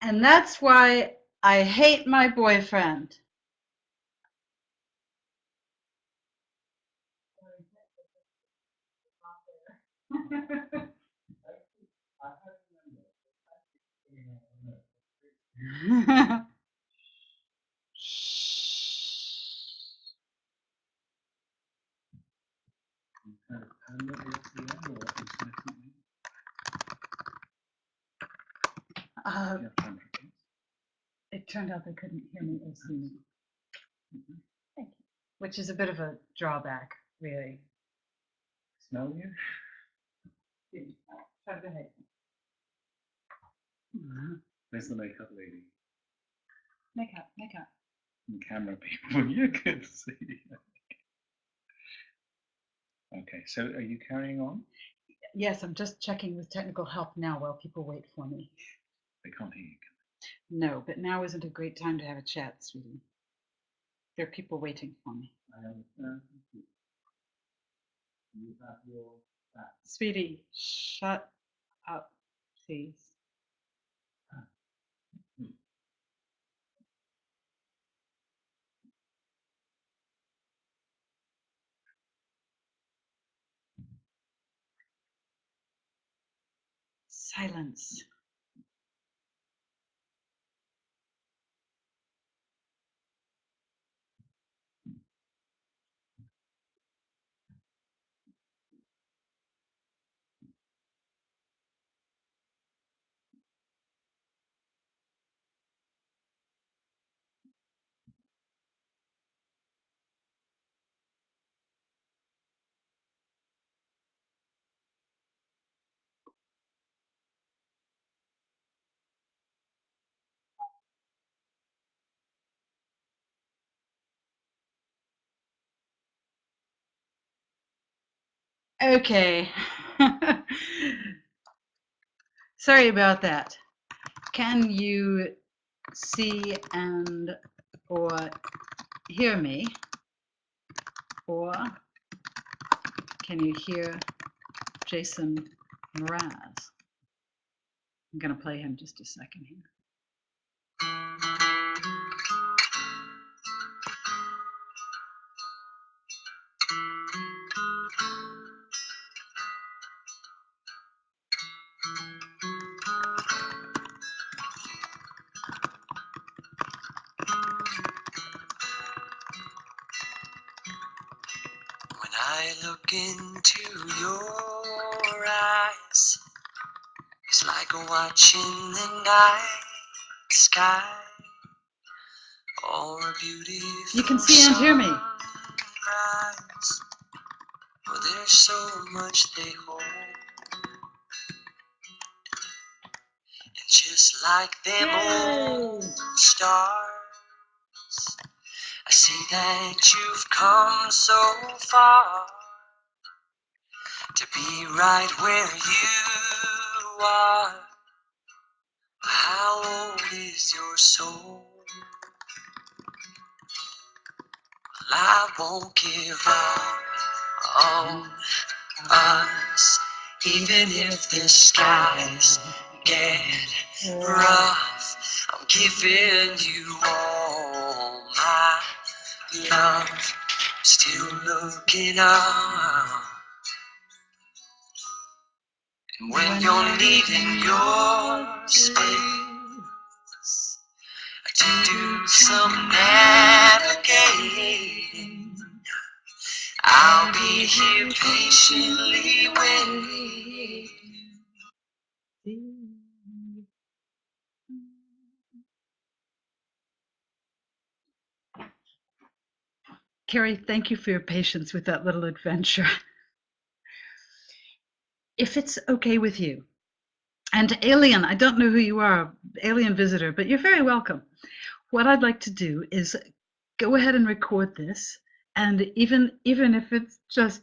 And that's why I hate my boyfriend. It turned out they couldn't hear me or see me. Thank you. Which is a bit of a drawback, really. Smell you? Try to behave. Where's the makeup lady? Makeup. And camera people, you could see. Okay, so are you carrying on? Yes, I'm just checking with technical help now while people wait for me. They can't hear you. No, but now isn't a great time to have a chat, sweetie. There are people waiting for me. I understand. You have your back. Sweetie, shut up, please. Silence. Okay. Sorry about that. Can you see and or hear me? Or can you hear Jason Mraz? I'm going to play him just a second here. When I look into your eyes, it's like watching the night sky or a beautiful You can see and hear me. sunrise. Oh, there's so much they hold, and just like them old stars, I see that you've come so far to be right where you are. How old is your soul? Well, I won't give up on us, even if the skies get rough. I'm giving you all my love, still looking up. And when you're needing your space to do some navigating, I'll be here patiently waiting. Carrie, thank you for your patience with that little adventure. If it's okay with you, and Alien, I don't know who you are, alien visitor, but you're very welcome. What I'd like to do is go ahead and record this, and even if it's just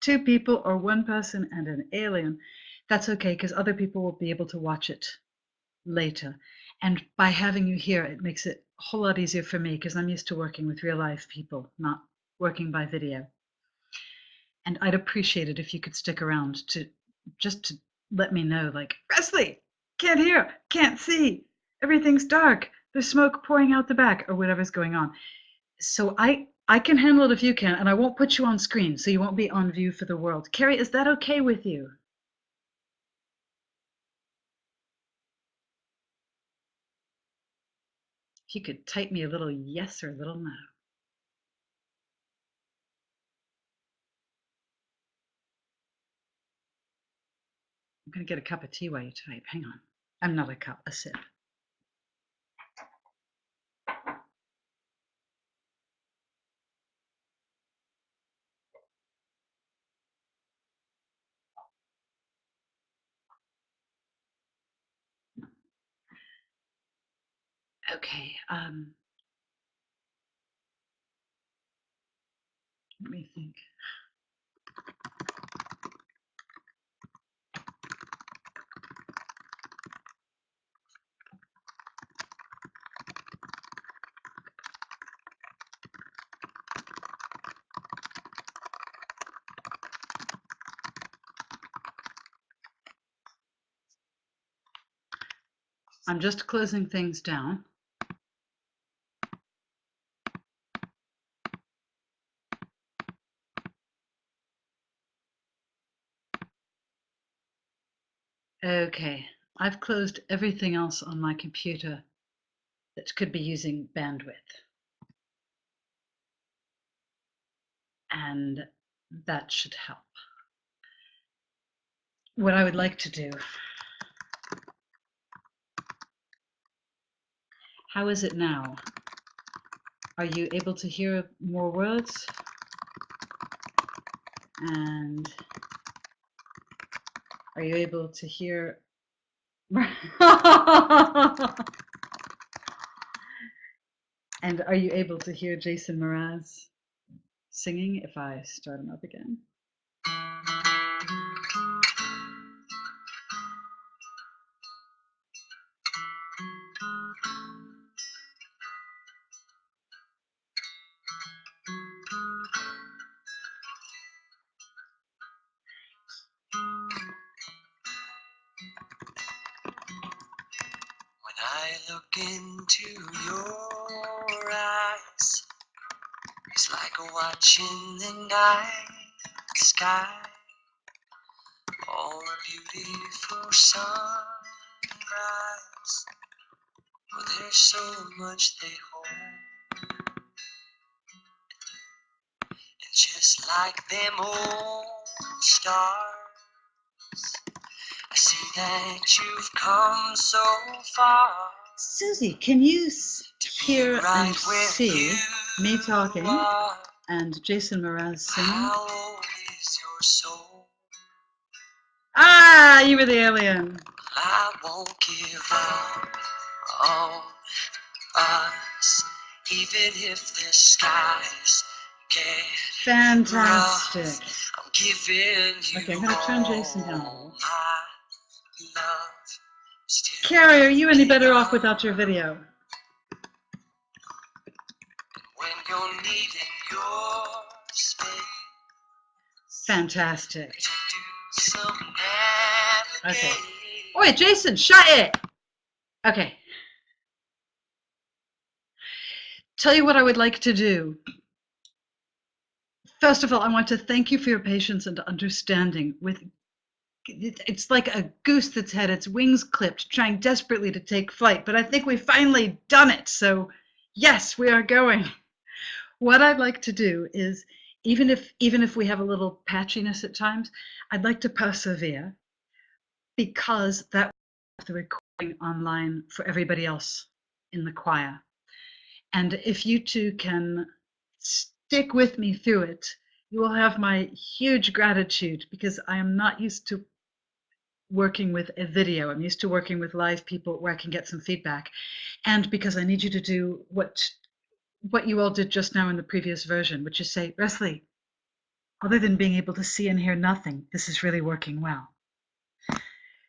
two people or one person and an alien, that's okay, because other people will be able to watch it later. And by having you here, it makes it a whole lot easier for me, because I'm used to working with real life people, not working by video. And I'd appreciate it if you could stick around to just to let me know, like, Presley, can't hear, can't see. Everything's dark. There's smoke pouring out the back or whatever's going on. So I can handle it if you can, and I won't put you on screen, so you won't be on view for the world. Carrie, is that okay with you? If you could type me a little yes or a little no. I'm going to get a cup of tea while you type. Hang on. I'm not a cup, a sip. Okay. Let me think. I'm just closing things down. Okay, I've closed everything else on my computer that could be using bandwidth. And that should help. What I would like to do, how is it now? Are you able to hear more words? And are you able to hear? And are you able to hear Jason Mraz singing if I start him up again? When I look into your eyes, it's like watching the night sky, or a beautiful sunrise. Oh, there's so much they hold, and just like them old stars, I see that you've come so far. Susie, can you hear Right and where see you me talking are. and Jason Mraz singing? How old is your soul? Ah, you were the alien. I won't give up on us, even if the skies get Fantastic. rough. I'm giving you Okay, I'm going to turn Jason down a all little. my love. Still Carrie, are you any better off without your video? when you're needing your space. Fantastic. To do some Okay. navigating. Wait, Jason, shut it. Okay. Tell you what I would like to do. First of all, I want to thank you for your patience and understanding with it's like a goose that's had its wings clipped, trying desperately to take flight, but I think we've finally done it. So yes, we are going. What I'd like to do is, even if we have a little patchiness at times, I'd like to persevere because that will have the recording online for everybody else in the choir. And if you two can stick with me through it, you will have my huge gratitude because I am not used to working with a video. I'm used to working with live people where I can get some feedback. And because I need you to do what you all did just now in the previous version, which is say, Wesley, other than being able to see and hear nothing, this is really working well.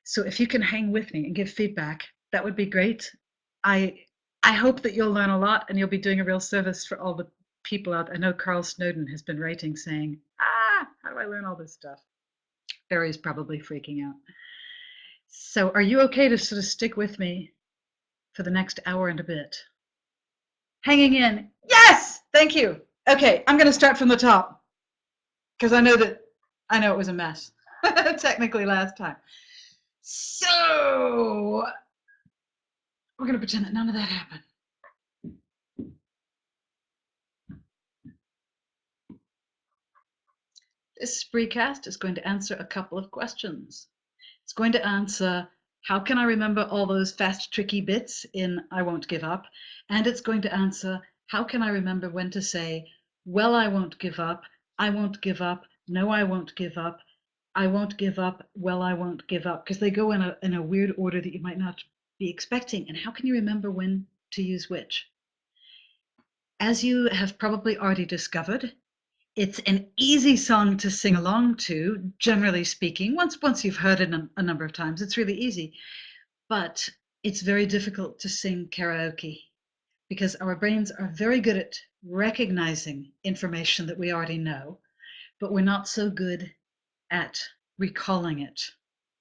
So if you can hang with me and give feedback, that would be great. I hope that you'll learn a lot and you'll be doing a real service for all the people out. I know Carl Snowden has been writing saying, how do I learn all this stuff? Barry's probably freaking out. So are you okay to sort of stick with me for the next hour and a bit. Hanging in. Yes! Thank you. Okay, I'm going to start from the top because I know it was a mess technically last time. So we're going to pretend that none of that happened. This spreecast is going to answer a couple of questions. It's going to answer, how can I remember all those fast, tricky bits in I Won't Give Up? And it's going to answer, how can I remember when to say, well, I won't give up, I won't give up, no, I won't give up, I won't give up, well, I won't give up, because they go in a weird order that you might not be expecting. And how can you remember when to use which? As you have probably already discovered, it's an easy song to sing along to, generally speaking. Once you've heard it a number of times, it's really easy. But it's very difficult to sing karaoke because our brains are very good at recognizing information that we already know, but we're not so good at recalling it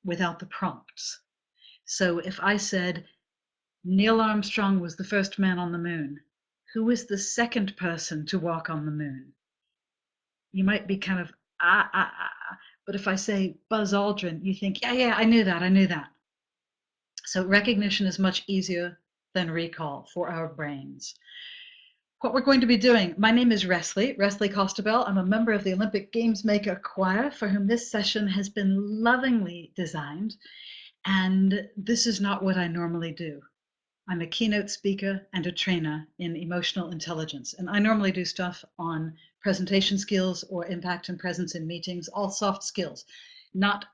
without the prompts. So if I said, Neil Armstrong was the first man on the moon, who was the second person to walk on the moon? You might be kind of, but if I say Buzz Aldrin, you think, yeah, I knew that. So recognition is much easier than recall for our brains. What we're going to be doing, my name is Resli Costabel. I'm a member of the Olympic Games Maker Choir, for whom this session has been lovingly designed. And this is not what I normally do. I'm a keynote speaker and a trainer in emotional intelligence. And I normally do stuff on presentation skills or impact and presence in meetings, all soft skills, not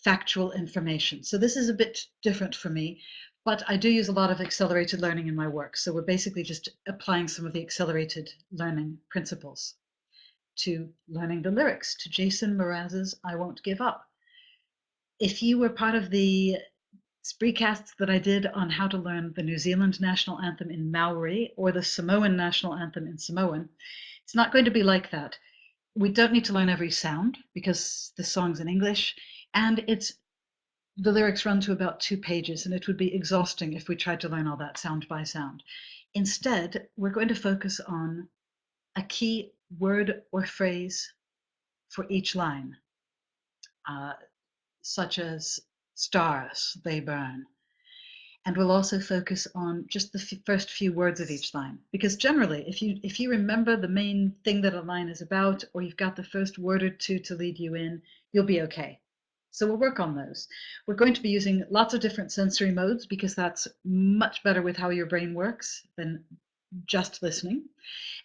factual information. So this is a bit different for me, but I do use a lot of accelerated learning in my work. So we're basically just applying some of the accelerated learning principles to learning the lyrics to Jason Mraz's I Won't Give Up. If you were part of the spreecasts that I did on how to learn the New Zealand national anthem in Maori or the Samoan national anthem in Samoan, it's not going to be like that. We don't need to learn every sound because the song's in English, and the lyrics run to about 2 pages, and it would be exhausting if we tried to learn all that sound by sound. Instead, we're going to focus on a key word or phrase for each line, such as stars, they burn. And we'll also focus on just the first few words of each line, because generally, if you remember the main thing that a line is about, or you've got the first word or two to lead you in, you'll be okay. So we'll work on those. We're going to be using lots of different sensory modes because that's much better with how your brain works than just listening.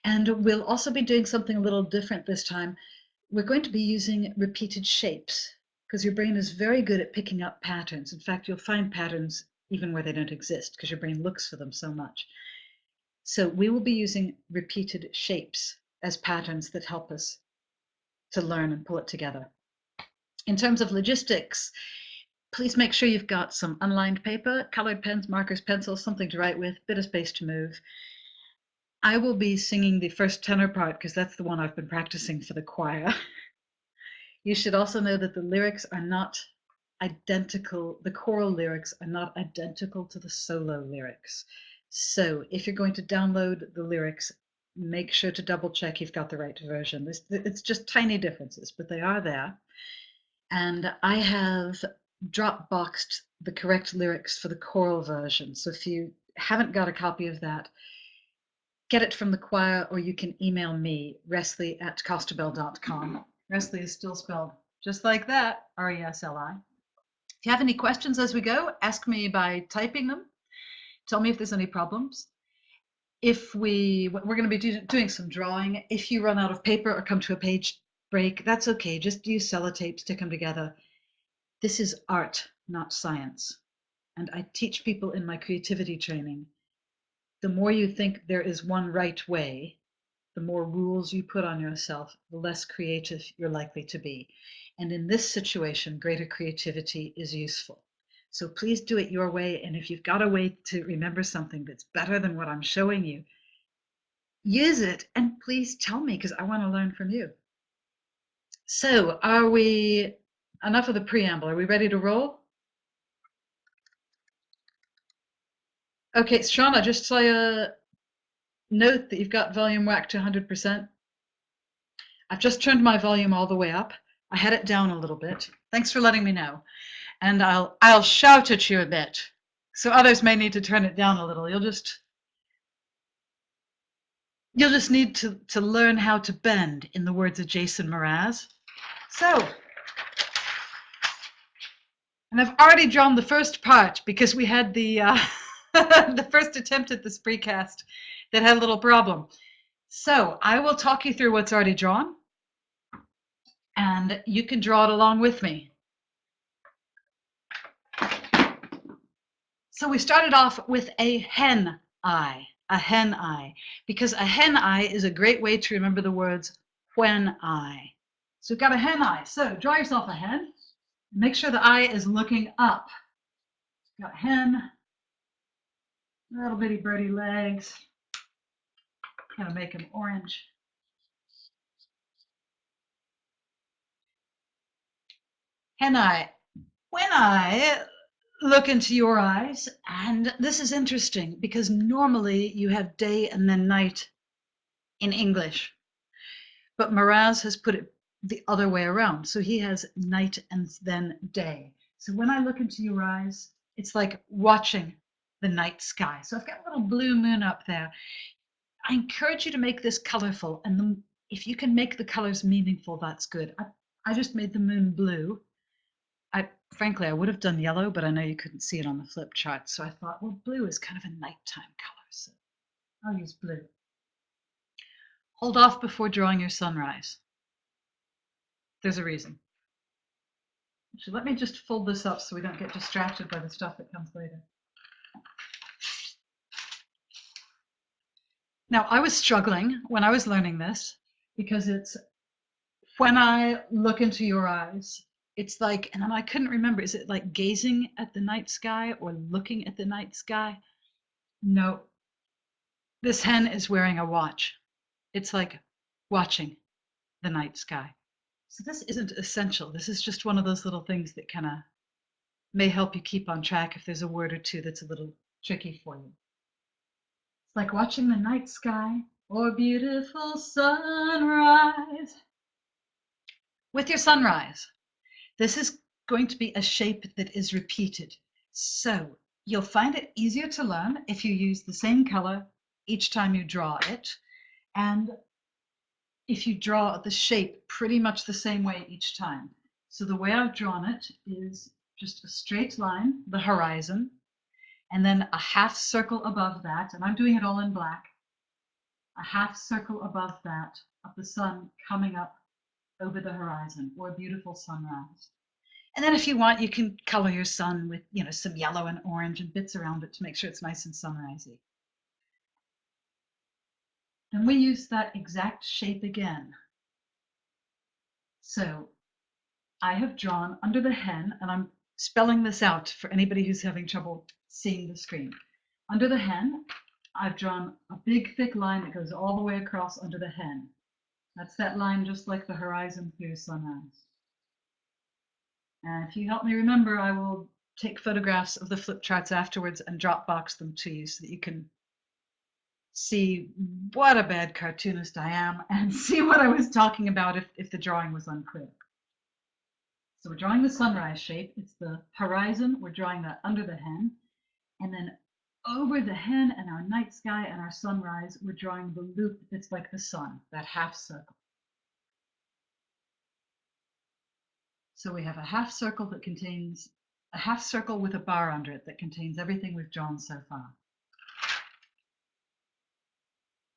And we'll also be doing something a little different this time. We're going to be using repeated shapes because your brain is very good at picking up patterns. In fact, you'll find patterns even where they don't exist because your brain looks for them so much. So we will be using repeated shapes as patterns that help us to learn and pull it together. In terms of logistics, please make sure you've got some unlined paper, colored pens, markers, pencils, something to write with, bit of space to move. I will be singing the first tenor part because that's the one I've been practicing for the choir. You should also know that the lyrics are not identical, the choral lyrics are not identical to the solo lyrics. So if you're going to download the lyrics, make sure to double check you've got the right version. It's just tiny differences, but they are there. And I have Dropboxed the correct lyrics for the choral version. So if you haven't got a copy of that, get it from the choir, or you can email me, resli@costabel.com. Resli is still spelled just like that, R-E-S-L-I. If you have any questions as we go, ask me by typing them. Tell me if there's any problems. We're going to be doing some drawing. If you run out of paper or come to a page break, that's okay. Just use sellotape, stick them together. This is art, not science. And I teach people in my creativity training, the more you think there is one right way, the more rules you put on yourself, the less creative you're likely to be. And in this situation, greater creativity is useful. So please do it your way. And if you've got a way to remember something that's better than what I'm showing you, use it. And please tell me, because I want to learn from you. So enough of the preamble. Are we ready to roll? Okay, Sean, I just saw a note that you've got volume whacked to 100%. I've just turned my volume all the way up. I had it down a little bit. Thanks for letting me know. And I'll shout at you a bit. So others may need to turn it down a little. You'll just need to learn how to bend, in the words of Jason Mraz. So, and I've already drawn the first part because we had the the first attempt at this precast that had a little problem. So I will talk you through what's already drawn, and you can draw it along with me. So we started off with a hen eye, because a hen eye is a great way to remember the words when I. So we've got a hen eye. So draw yourself a hen. Make sure the eye is looking up. Got a hen, little bitty birdie legs. Gonna make them orange. Hen eye. When I look into your eyes, and this is interesting because normally you have day and then night in English, but Mraz has put it the other way around. So he has night and then day. So when I look into your eyes, it's like watching the night sky. So I've got a little blue moon up there. I encourage you to make this colorful, and if you can make the colors meaningful, that's good. I just made the moon blue. Frankly, I would have done yellow, but I know you couldn't see it on the flip chart. So I thought, well, blue is kind of a nighttime color, so I'll use blue. Hold off before drawing your sunrise. There's a reason. So let me just fold this up so we don't get distracted by the stuff that comes later. Now, I was struggling when I was learning this because it's when I look into your eyes, it's like, and I couldn't remember, is it like gazing at the night sky or looking at the night sky? No, this hen is wearing a watch. It's like watching the night sky. So this isn't essential. This is just one of those little things that kind of may help you keep on track if there's a word or two that's a little tricky for you. It's like watching the night sky or beautiful sunrise. With your sunrise, this is going to be a shape that is repeated. So you'll find it easier to learn if you use the same color each time you draw it. And if you draw the shape pretty much the same way each time. So the way I've drawn it is just a straight line, the horizon, and then a half circle above that, and I'm doing it all in black, a half circle above that of the sun coming up over the horizon, or a beautiful sunrise. And then if you want, you can color your sun with, some yellow and orange and bits around it to make sure it's nice and sunrisey. Then we use that exact shape again. So I have drawn under the hen, and I'm spelling this out for anybody who's having trouble seeing the screen. Under the hen, I've drawn a big thick line that goes all the way across under the hen. That's that line just like the horizon through sunrise. And if you help me remember, I will take photographs of the flip charts afterwards and Dropbox them to you so that you can see what a bad cartoonist I am and see what I was talking about if the drawing was unclear. So we're drawing the sunrise shape. It's the horizon. We're drawing that under the hen. And then over the hen and our night sky and our sunrise, we're drawing the loop that's like the sun, that half circle. So we have a half circle that contains a half circle with a bar under it that contains everything we've drawn so far.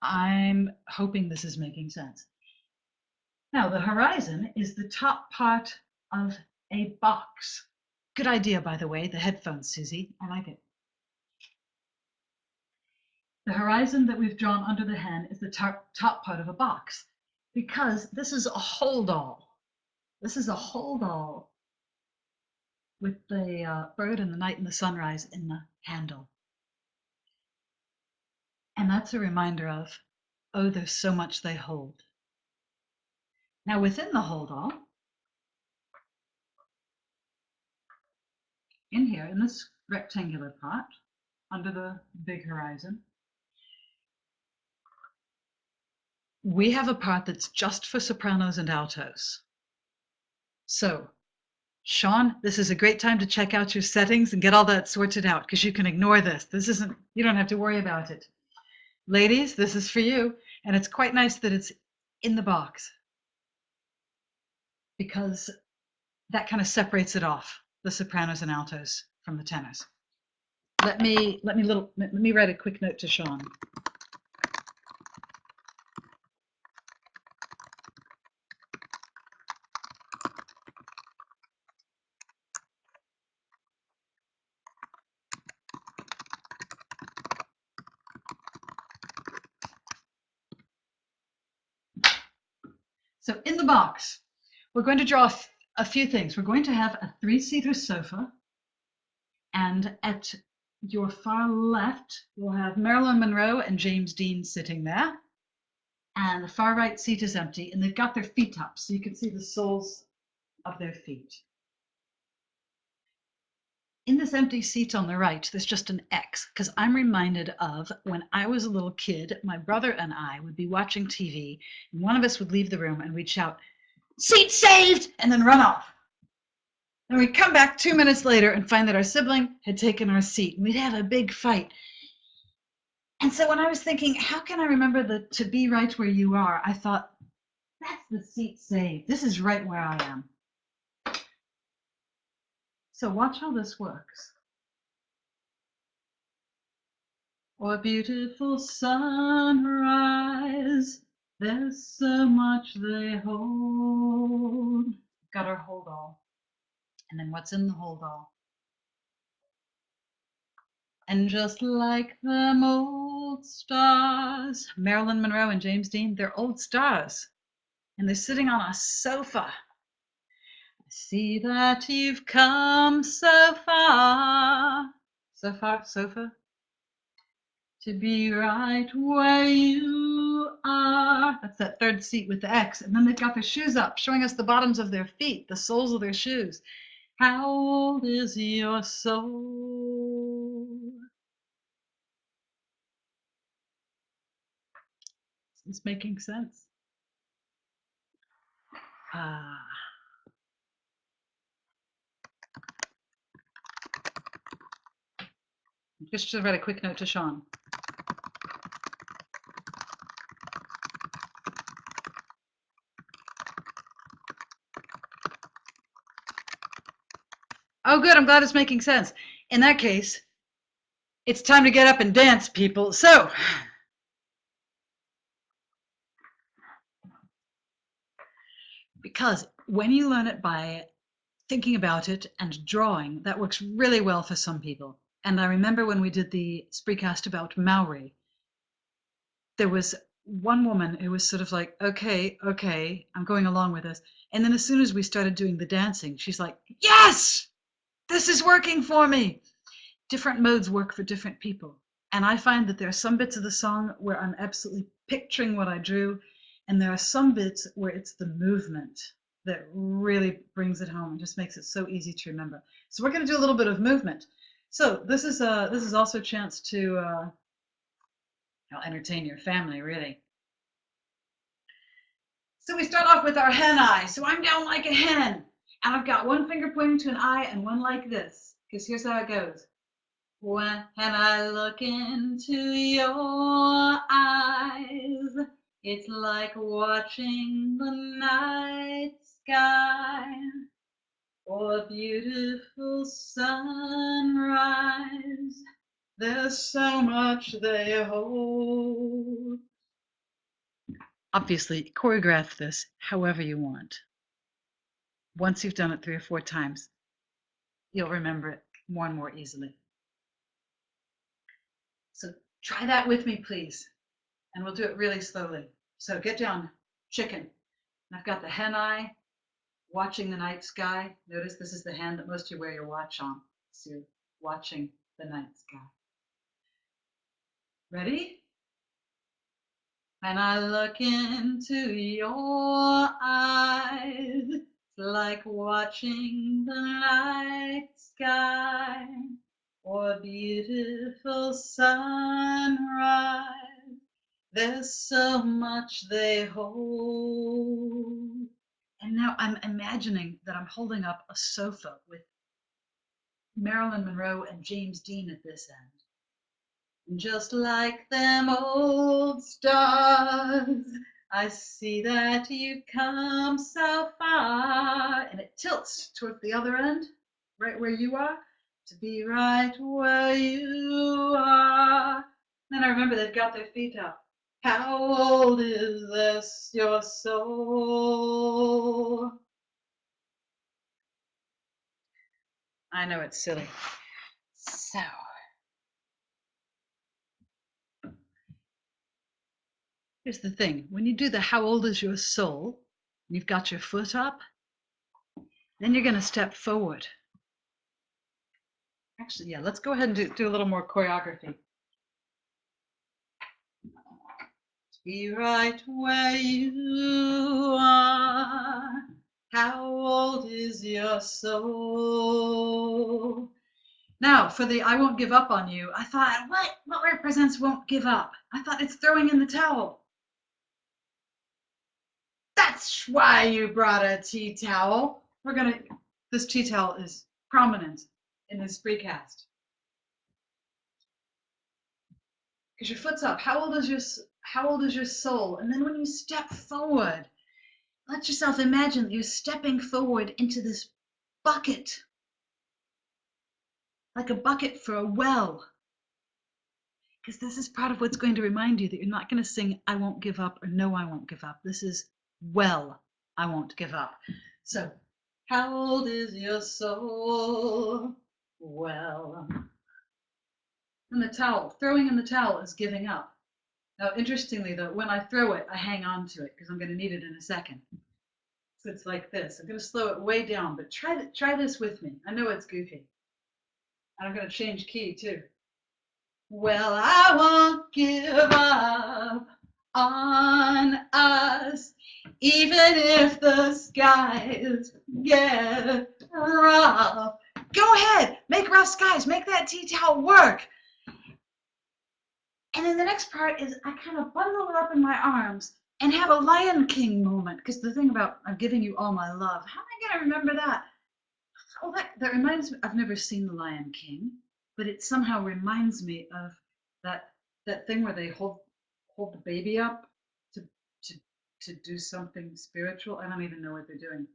I'm hoping this is making sense. Now, the horizon is the top part of a box. Good idea, by the way, the headphones, Susie. I like it. The horizon that we've drawn under the hen is the top part of a box because this is a holdall. This is a holdall with the bird and the night and the sunrise in the handle. And that's a reminder of, oh, there's so much they hold. Now within the holdall, in here, in this rectangular part, under the big horizon. We have a part that's just for sopranos and altos. So, Sean, this is a great time to check out your settings and get all that sorted out because you can ignore this. You don't have to worry about it. Ladies, this is for you. And it's quite nice that it's in the box because that kind of separates it off, the sopranos and altos from the tenors. Let me write a quick note to Sean. So in the box, we're going to draw a few things. We're going to have a 3-seater sofa, and at your far left, we'll have Marilyn Monroe and James Dean sitting there, and the far right seat is empty, and they've got their feet up, so you can see the soles of their feet. In this empty seat on the right, there's just an X, because I'm reminded of when I was a little kid, my brother and I would be watching TV, and one of us would leave the room, and we'd shout, "Seat saved!" and then run off. And we'd come back 2 minutes later and find that our sibling had taken our seat, and we'd have a big fight. And so when I was thinking, how can I remember the "to be right where you are," I thought, that's the seat saved. This is right where I am. So watch how this works. Or beautiful sunrise, there's so much they hold. Got our hold all. And then what's in the hold all? And just like them old stars, Marilyn Monroe and James Dean, they're old stars. And they're sitting on a sofa. I see that you've come so far. So far, sofa? To be right where you are. That's that third seat with the X. And then they've got their shoes up, showing us the bottoms of their feet, the soles of their shoes. How old is your soul? Is this making sense? Just to write a quick note to Sean. Oh, good. I'm glad it's making sense. In that case, it's time to get up and dance, people. So, because when you learn it by thinking about it and drawing, that works really well for some people. And I remember when we did the spreecast about Maori, there was one woman who was sort of like, okay, I'm going along with this. And then as soon as we started doing the dancing, she's like, yes, this is working for me. Different modes work for different people. And I find that there are some bits of the song where I'm absolutely picturing what I drew. And there are some bits where it's the movement that really brings it home and just makes it so easy to remember. So we're going to do a little bit of movement. So this is also a chance to entertain your family, really. So we start off with our hen eye. So I'm down like a hen, and I've got one finger pointing to an eye and one like this, because here's how it goes. When I look into your eyes, it's like watching the night sky or a beautiful sunrise. There's so much they hold. Obviously, choreograph this however you want. Once you've done it 3 or 4 times, you'll remember it more and more easily. So try that with me, please. And we'll do it really slowly. So get down, chicken. And I've got the hen eye, watching the night sky. Notice this is the hand that most of you wear your watch on. So you're watching the night sky. Ready? And I look into your eyes, it's like watching the night sky or your beautiful sunrise. There's so much they hold. And now I'm imagining that I'm holding up a sofa with Marilyn Monroe and James Dean at this end. And just like them old stars, I see that you've come so far. And it tilts towards the other end, right where you are, to be right where you are. Then I remember they've got their feet up. How old is this, your soul? I know it's silly. So, here's the thing. When you do the how old is your soul, and you've got your foot up, then you're going to step forward. Actually, yeah, let's go ahead and do a little more choreography. Be right where you are. How old is your soul? Now, for the I won't give up on you, I thought, what represents won't give up? I thought it's throwing in the towel. That's why you brought a tea towel. This tea towel is prominent in this precast. Because your foot's up. How old is your soul? And then when you step forward, let yourself imagine that you're stepping forward into this bucket, like a bucket for a well. Because this is part of what's going to remind you that you're not going to sing I won't give up or no, I won't give up. This is well, I won't give up. So, how old is your soul? Well. And the towel, throwing in the towel is giving up. Now, interestingly, though, when I throw it, I hang on to it because I'm going to need it in a second. So it's like this. I'm going to slow it way down, but try this with me. I know it's goofy. And I'm going to change key too. Well, I won't give up on us, even if the skies get rough. Go ahead, make rough skies, make that tea towel work. And then the next part is I kind of bundle it up in my arms and have a Lion King moment. Because the thing about I'm giving you all my love, how am I going to remember that? Oh, that reminds me, I've never seen The Lion King, but it somehow reminds me of that thing where they hold the baby up to to do something spiritual. I don't even know what they're doing.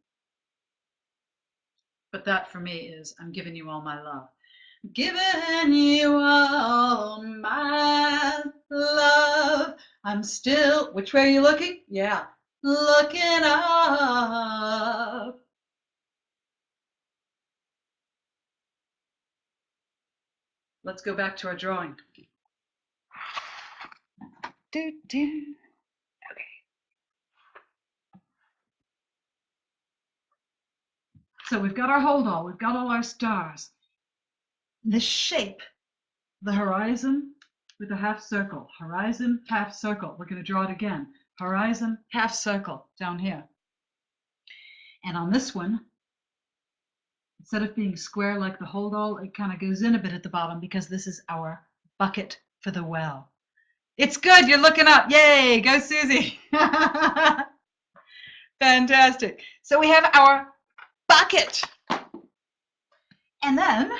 But that for me is I'm giving you all my love. Giving you all my love. I'm still, which way are you looking? Yeah, looking up. Let's go back to our drawing. Okay. So we've got our hold all, we've got all our stars. The shape, the horizon with a half circle. Horizon, half circle. We're going to draw it again. Horizon, half circle down here. And on this one, instead of being square like the hold all, it kind of goes in a bit at the bottom because this is our bucket for the well. It's good. You're looking up. Yay. Go Susie. Fantastic. So we have our bucket. And then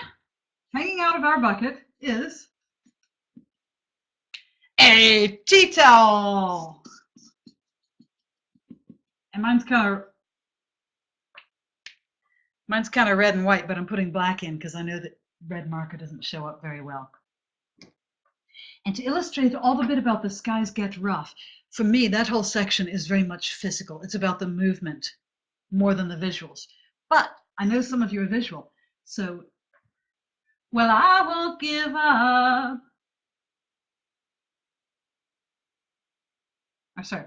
hanging out of our bucket is a tea towel. And mine's kind of red and white, but I'm putting black in because I know that red marker doesn't show up very well. And to illustrate all the bit about the skies get rough, for me, that whole section is very much physical. It's about the movement more than the visuals. But I know some of you are visual. So, well, I won't give up.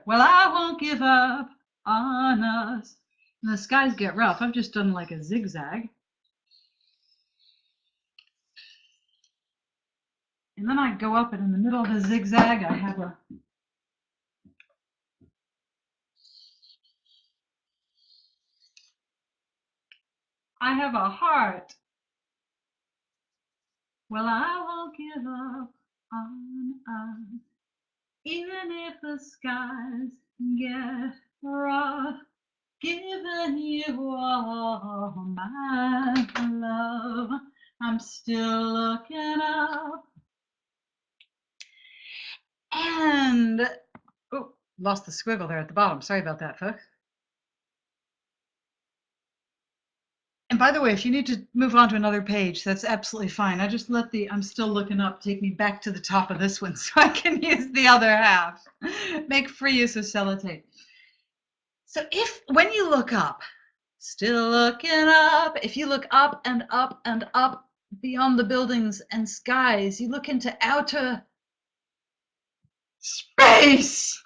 Well, I won't give up on us. And the skies get rough. I've just done like a zigzag. And then I go up, and in the middle of the zigzag, I have a heart. Well, I won't give up on us, even if the skies get rough. Giving you all my love, I'm still looking up. And, oh, lost the squiggle there at the bottom. Sorry about that, folks. And by the way, if you need to move on to another page, that's absolutely fine. I just let the I'm still looking up take me back to the top of this one so I can use the other half. Make free use of sellotape. So when you look up, still looking up, if you look up and up and up beyond the buildings and skies, you look into outer space.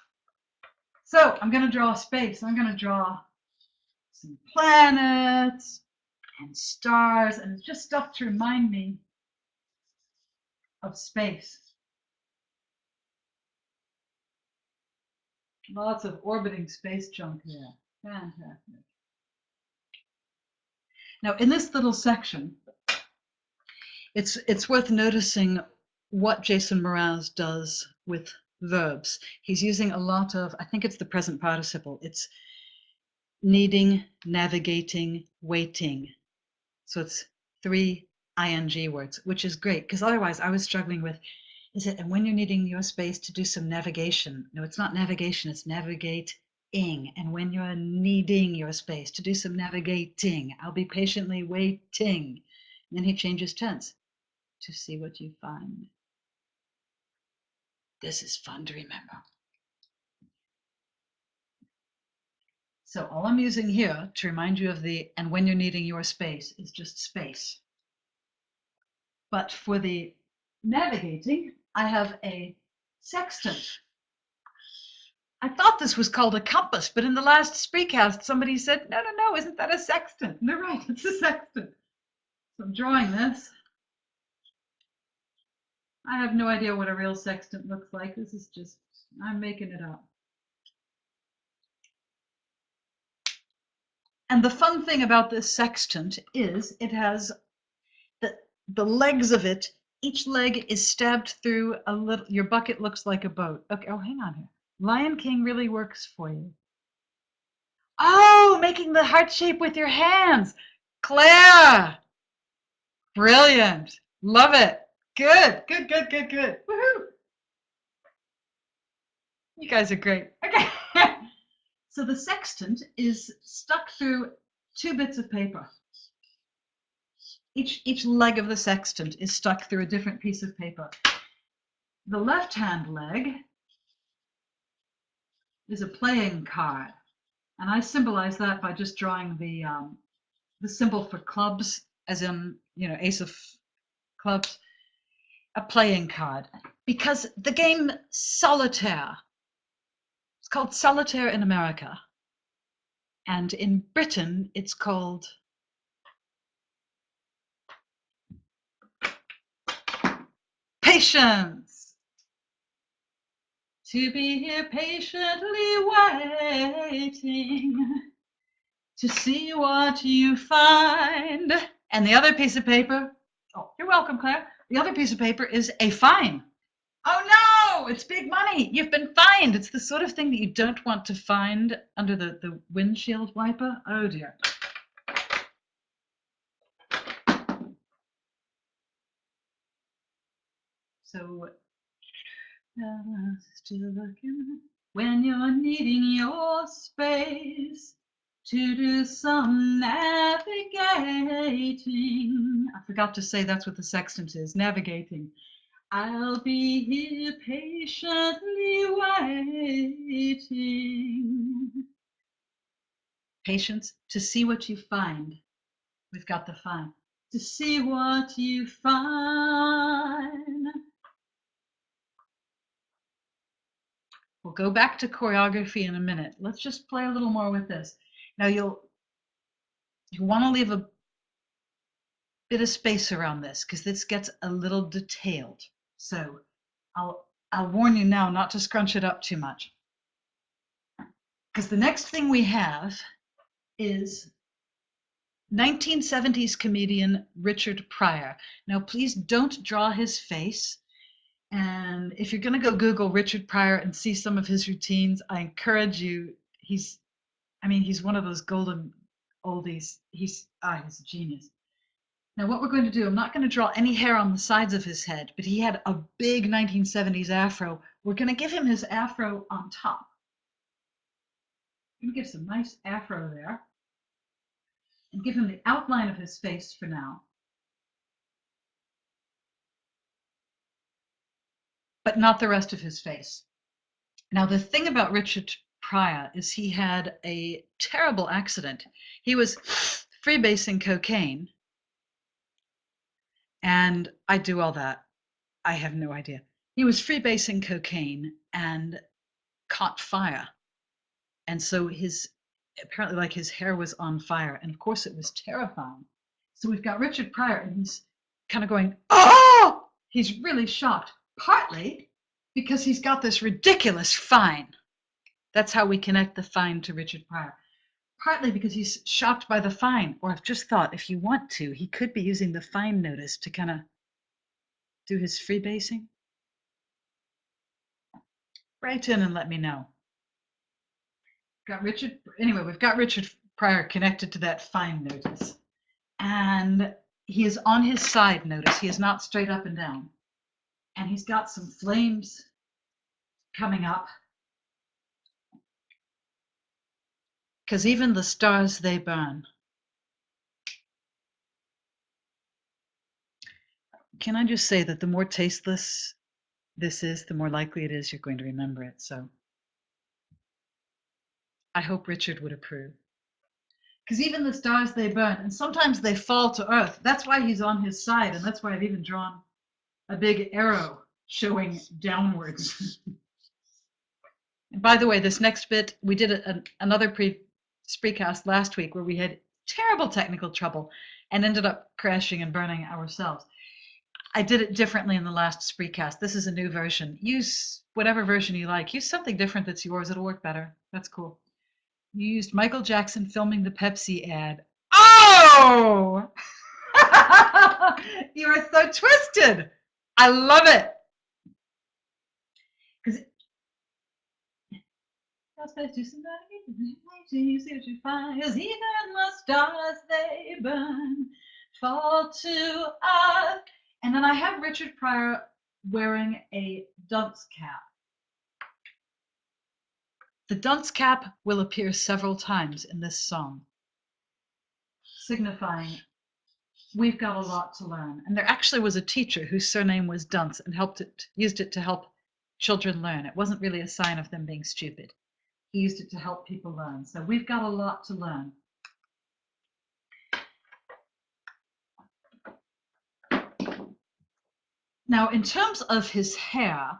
So I'm going to draw space. I'm going to draw some planets and stars, and it's just stuff to remind me of space. Lots of orbiting space junk there. Fantastic. Now, in this little section, it's worth noticing what Jason Mraz does with verbs. He's using a lot of, I think it's the present participle. It's needing, navigating, waiting. So it's 3 ing words, which is great, because otherwise I was struggling with, is it, and when you're needing your space to do some navigation. No, it's not navigation, it's navigating. And when you're needing your space to do some navigating, I'll be patiently waiting. And then he changes tense to see what you find. This is fun to remember. So all I'm using here to remind you of the, and when you're needing your space, is just space. But for the navigating, I have a sextant. I thought this was called a compass, but in the last Spreecast, somebody said, no, isn't that a sextant? And they're right, it's a sextant. So I'm drawing this. I have no idea what a real sextant looks like. This is just, I'm making it up. And the fun thing about this sextant is it has the legs of it. Each leg is stabbed through a little, your bucket looks like a boat. Okay, oh, hang on here. Lion King really works for you. Oh, making the heart shape with your hands. Claire, brilliant. Love it. Good. Woohoo. You guys are great. Okay. So the sextant is stuck through 2 bits of paper. Each leg of the sextant is stuck through a different piece of paper. The left-hand leg is a playing card, and I symbolize that by just drawing the symbol for clubs, as in, ace of clubs, a playing card. Because the game solitaire, it's called solitaire in America, and in Britain it's called patience. To be here patiently waiting to see what you find. And the other piece of paper, oh, you're welcome, Claire. The other piece of paper is a fine. Oh no, it's big money. You've been fined. It's the sort of thing that you don't want to find under the windshield wiper. Oh dear. So, still looking when you're needing your space to do some navigating. I forgot to say that's what the sextant is, navigating. I'll be here patiently waiting. Patience to see what you find. We've got the find. To see what you find. We'll go back to choreography in a minute. Let's just play a little more with this. Now you want to leave a bit of space around this because this gets a little detailed. So I'll warn you now not to scrunch it up too much. Because the next thing we have is 1970s comedian Richard Pryor. Now, please don't draw his face. And if you're going to go Google Richard Pryor and see some of his routines, I encourage you. He's one of those golden oldies. He's a genius. Now, what we're going to do, I'm not going to draw any hair on the sides of his head, but he had a big 1970s afro. We're going to give him his afro on top. Give some nice afro there. And give him the outline of his face for now. But not the rest of his face. Now, the thing about Richard Pryor is he had a terrible accident. He was freebasing cocaine. And I do all that. I have no idea. He was freebasing cocaine and caught fire. And so apparently like his hair was on fire. And of course it was terrifying. So we've got Richard Pryor and he's kind of going, oh, he's really shocked. Partly because he's got this ridiculous fine. That's how we connect the fine to Richard Pryor. Partly because he's shocked by the fine. Or I've just thought if you want to, he could be using the fine notice to kind of do his freebasing. Write in and let me know. We've got Richard Pryor connected to that fine notice. And he is on his side notice. He is not straight up and down. And he's got some flames coming up. Because even the stars, they burn. Can I just say that the more tasteless this is, the more likely it is you're going to remember it. So I hope Richard would approve. Because even the stars, they burn. And sometimes they fall to earth. That's why he's on his side. And that's why I've even drawn a big arrow showing downwards. And by the way, this next bit, we did another Spreecast last week where we had terrible technical trouble and ended up crashing and burning ourselves. I did it differently in the last Spreecast. This is a new version. Use whatever version you like. Use something different that's yours. It'll work better. That's cool. You used Michael Jackson filming the Pepsi ad. Oh! You are so twisted. I love it. Because you see what you find is even the stars they burn fall to earth. And then I have Richard Pryor wearing a dunce cap. The dunce cap will appear several times in this song, signifying we've got a lot to learn. And there actually was a teacher whose surname was Dunce and used it to help children learn. It wasn't really a sign of them being stupid. He used it to help people learn. So we've got a lot to learn. Now, in terms of his hair,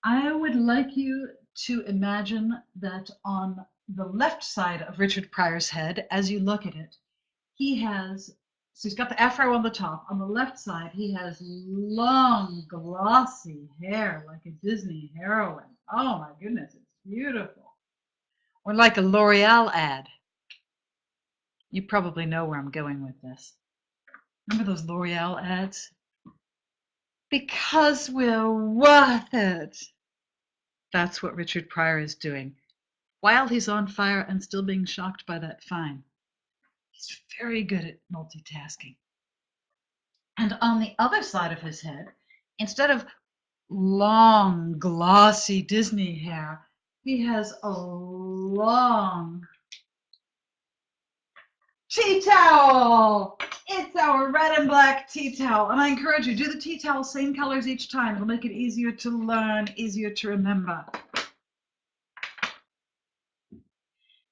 I would like you to imagine that on the left side of Richard Pryor's head, as you look at it, so he's got the afro on the top. On the left side, he has long, glossy hair like a Disney heroine. Oh my goodness, it's beautiful. Or like a L'Oreal ad. You probably know where I'm going with this. Remember those L'Oreal ads? Because we're worth it. That's what Richard Pryor is doing. While he's on fire and still being shocked by that fine. He's very good at multitasking. And on the other side of his head, instead of long, glossy Disney hair, he has a long tea towel. It's our red and black tea towel. And I encourage you, do the tea towel same colors each time. It'll make it easier to learn, easier to remember.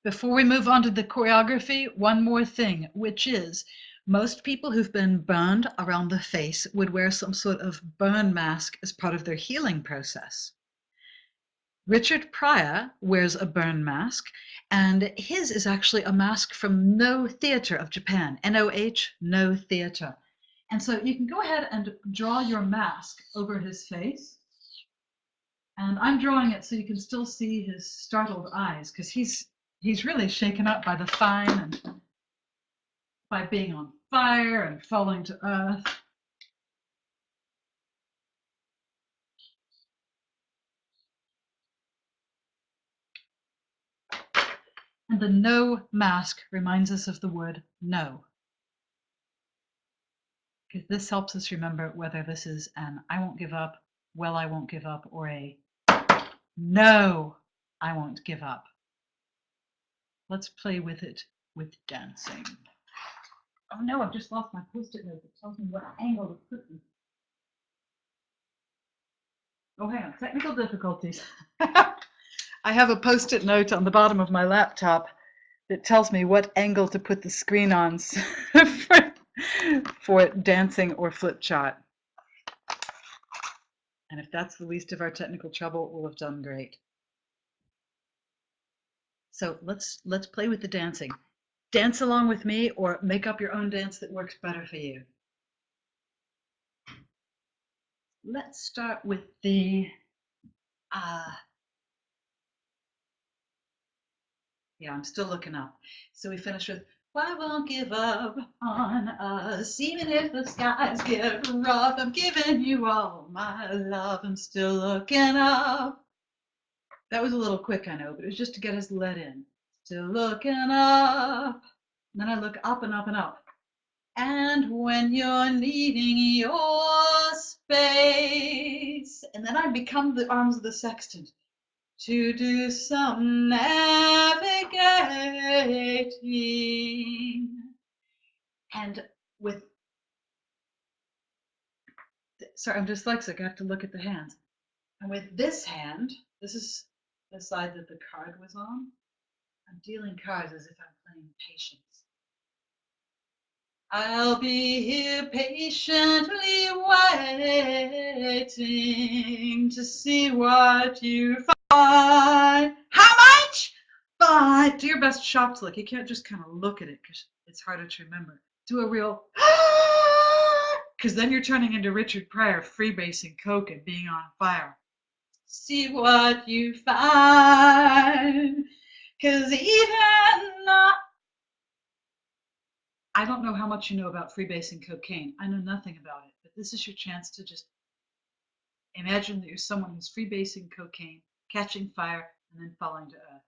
Before we move on to the choreography, one more thing, which is most people who've been burned around the face would wear some sort of burn mask as part of their healing process. Richard Pryor wears a burn mask, and his is actually a mask from No Theater of Japan, NOH, No Theater. And so you can go ahead and draw your mask over his face. And I'm drawing it so you can still see his startled eyes, because he's really shaken up by the fine. by being on fire and falling to earth. And the no mask reminds us of the word no. Because this helps us remember whether this is an I won't give up, well, I won't give up, or a no, I won't give up. Let's play with it with dancing. Oh no, I've just lost my post-it note. It tells me what angle to put them. Oh, hang on, technical difficulties. I have a post-it note on the bottom of my laptop that tells me what angle to put the screen on for dancing or flip chart. And if that's the least of our technical trouble, we'll have done great. So let's play with the dancing. Dance along with me or make up your own dance that works better for you. Let's start with the yeah, I'm still looking up. So we finished with I won't give up on us, even if the skies get rough. I'm giving you all my love. I'm still looking up. That was a little quick, I know, but it was just to get us let in. Still looking up. And then I look up and up and up. And when you're needing your space, and then I become the arms of the sextant to do some navigating. And with, sorry, I'm dyslexic, I have to look at the hands. And with this hand, this is the side that the card was on. I'm dealing cards as if I'm playing patience. I'll be here patiently waiting to see what you find. How much? But do your best shop look. You can't just kind of look at it because it's harder to remember. Do a real, because then you're turning into Richard Pryor freebasing coke and being on fire. See what you find, because even I don't know how much you know about freebasing cocaine. I know nothing about it, but this is your chance to just imagine that you're someone who's freebasing cocaine, catching fire, and then falling to earth.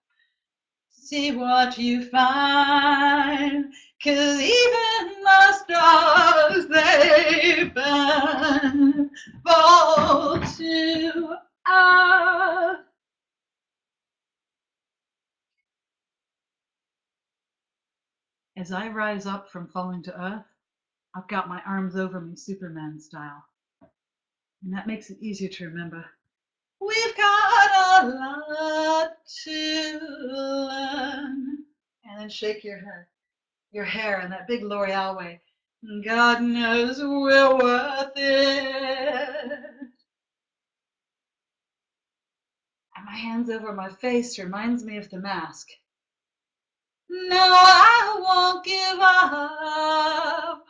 See what you find, 'cause even the stars, they bend, fall to earth. As I rise up from falling to earth, I've got my arms over me Superman style. And that makes it easier to remember. We've got a lot to learn. And then shake your hair in that big L'Oreal way. God knows we're worth it. And my hands over my face reminds me of the mask. No, I won't give up.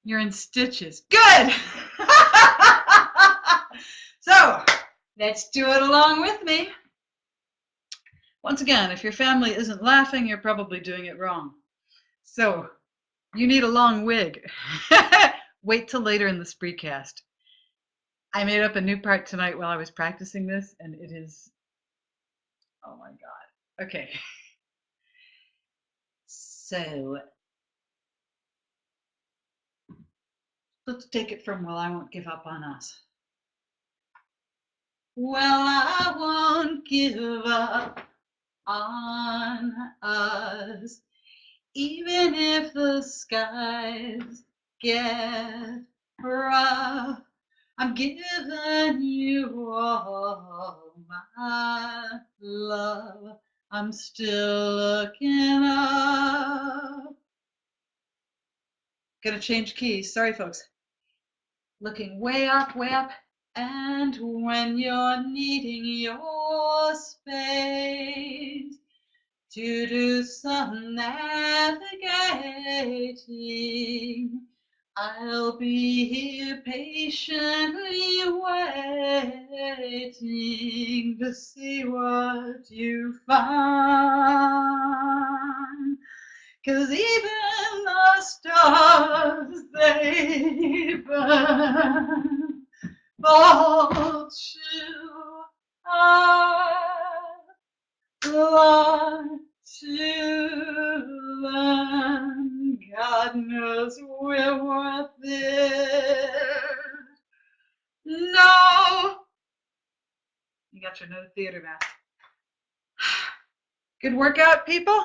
You're in stitches. Good! So, let's do it along with me. Once again, if your family isn't laughing, you're probably doing it wrong. So, you need a long wig. Wait till later in the spreecast. I made up a new part tonight while I was practicing this, and it is, oh my God. Okay. So, let's take it from Well, I Won't Give Up on Us. Well, I won't give up on us, even if the skies get rough. I'm giving you all my love. I'm still looking up. Gonna change keys. Sorry, folks. Looking way up, way up. And when you're needing your space to do some navigating, I'll be here patiently waiting to see what you find. 'cause even the stars, they burn for true heart, Lord, to learn. God knows we're worth it. No. You got your no theater mask. Good workout, people?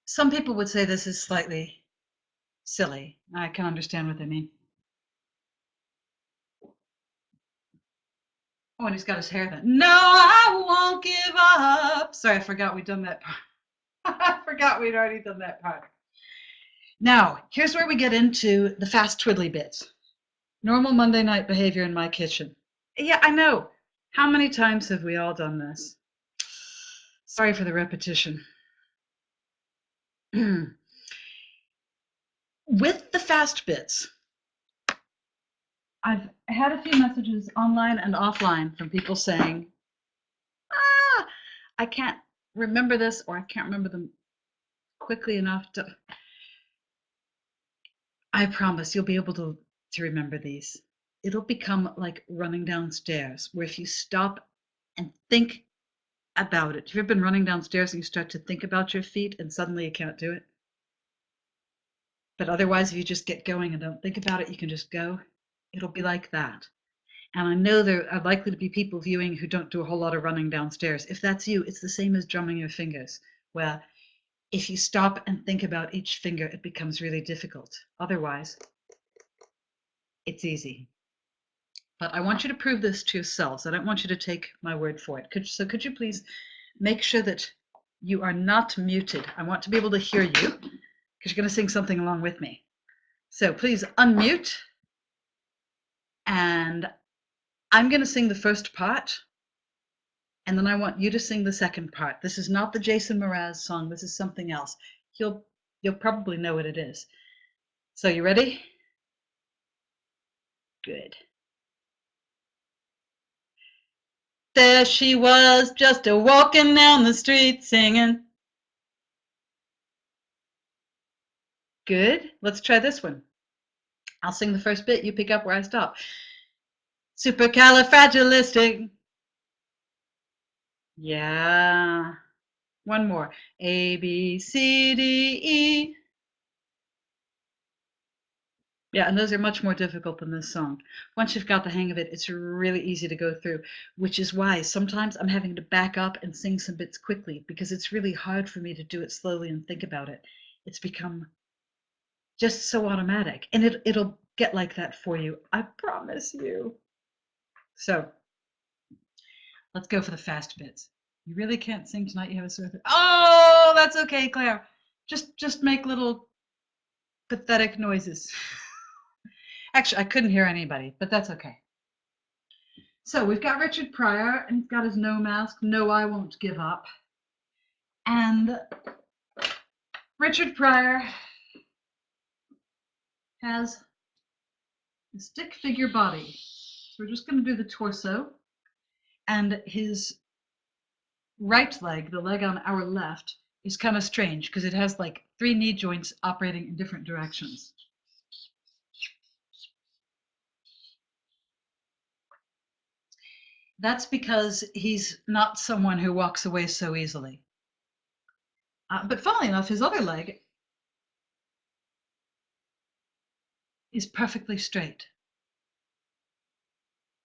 Some people would say this is slightly silly. I can understand what they mean. Oh, and he's got his hair done. No, I won't give up. Sorry, I forgot we'd done that part. I forgot we'd already done that part. Now, here's where we get into the fast twiddly bits. Normal Monday night behavior in my kitchen. Yeah, I know. How many times have we all done this? Sorry for the repetition. With the fast bits, I've had a few messages online and offline from people saying, I can't remember this, or I can't remember them quickly enough to. I promise you'll be able to remember these. It'll become like running downstairs, where if you stop and think about it. Have you ever been running downstairs and you start to think about your feet and suddenly you can't do it? But otherwise, if you just get going and don't think about it, you can just go. It'll be like that. And I know there are likely to be people viewing who don't do a whole lot of running downstairs. If that's you, it's the same as drumming your fingers, where if you stop and think about each finger, it becomes really difficult. Otherwise, it's easy. But I want you to prove this to yourselves. I don't want you to take my word for it. Could you please make sure that you are not muted? I want to be able to hear you because you're going to sing something along with me. So please unmute. And I'm going to sing the first part. And then I want you to sing the second part. This is not the Jason Mraz song. This is something else. You'll probably know what it is. So you ready? Good. There she was, just a walking down the street singing. Good. Let's try this one. I'll sing the first bit. You pick up where I stop. Supercalifragilistic. Yeah. One more. A, B, C, D, E. Yeah, and those are much more difficult than this song. Once you've got the hang of it, it's really easy to go through, which is why sometimes I'm having to back up and sing some bits quickly because it's really hard for me to do it slowly and think about it. It's become just so automatic, and it'll get like that for you. I promise you. So let's go for the fast bits. You really can't sing tonight. You have a sore throat. Oh, that's okay, Claire. Just make little pathetic noises. Actually, I couldn't hear anybody, but that's okay. So we've got Richard Pryor, and he's got his no mask. No, I won't give up. And Richard Pryor has a stick figure body. So we're just going to do the torso, and his right leg, the leg on our left, is kind of strange because it has like 3 knee joints operating in different directions. That's because he's not someone who walks away so easily. But funnily enough, his other leg is perfectly straight.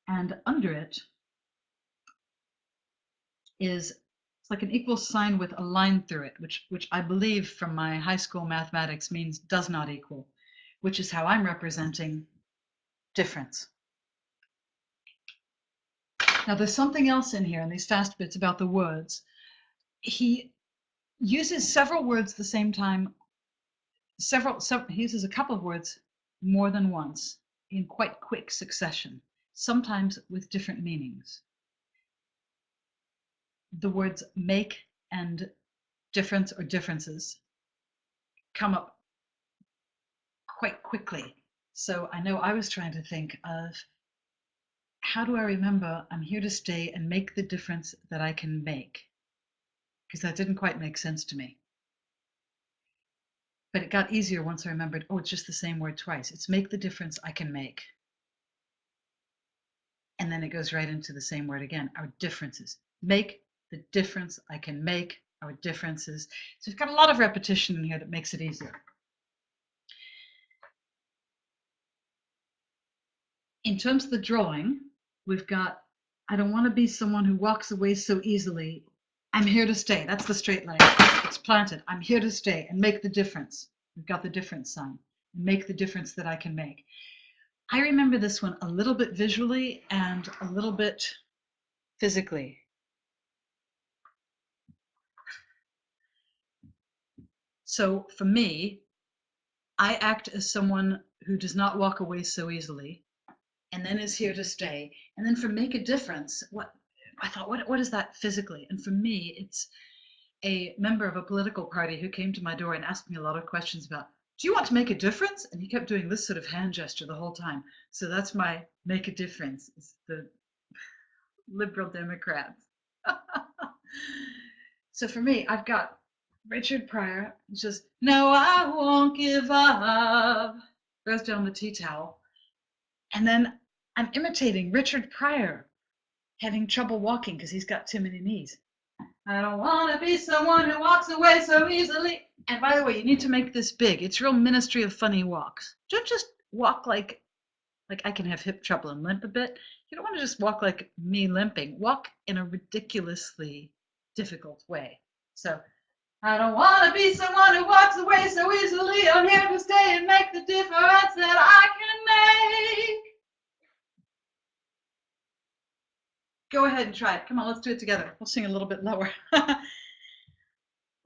And under it is it's like an equal sign with a line through it, which I believe from my high school mathematics means does not equal, which is how I'm representing difference. Now there's something else in here in these fast bits about the words. He uses several words at the same time. He uses a couple of words more than once in quite quick succession, sometimes with different meanings. The words make and difference or differences come up quite quickly. So I know I was trying to think of how do I remember I'm here to stay and make the difference that I can make. because that didn't quite make sense to me. But it got easier once I remembered, oh, it's just the same word twice. It's make the difference I can make. And then it goes right into the same word again, our differences. Make the difference I can make, our differences. So we've got a lot of repetition in here that makes it easier. In terms of the drawing, we've got, I don't want to be someone who walks away so easily. I'm here to stay. That's the straight line. It's planted. I'm here to stay and make the difference. We've got the difference sign. Make the difference that I can make. I remember this one a little bit visually and a little bit physically. So for me, I act as someone who does not walk away so easily and then is here to stay. And then for make a difference, what I thought, what is that physically? And for me, it's a member of a political party who came to my door and asked me a lot of questions about, do you want to make a difference? And he kept doing this sort of hand gesture the whole time. So that's my make a difference. It's the Liberal Democrats. So for me, I've got Richard Pryor, just, no, I won't give up, throws down the tea towel. And then I'm imitating Richard Pryor having trouble walking because he's got too many knees. I don't want to be someone who walks away so easily. And by the way, you need to make this big. It's real Ministry of Funny Walks. Don't just walk like I can have hip trouble and limp a bit. You don't want to just walk like me limping. Walk in a ridiculously difficult way. So I don't want to be someone who walks away so easily. I'm here to stay and make the difference that I can make. Go ahead and try it. Come on, let's do it together. We'll sing a little bit lower.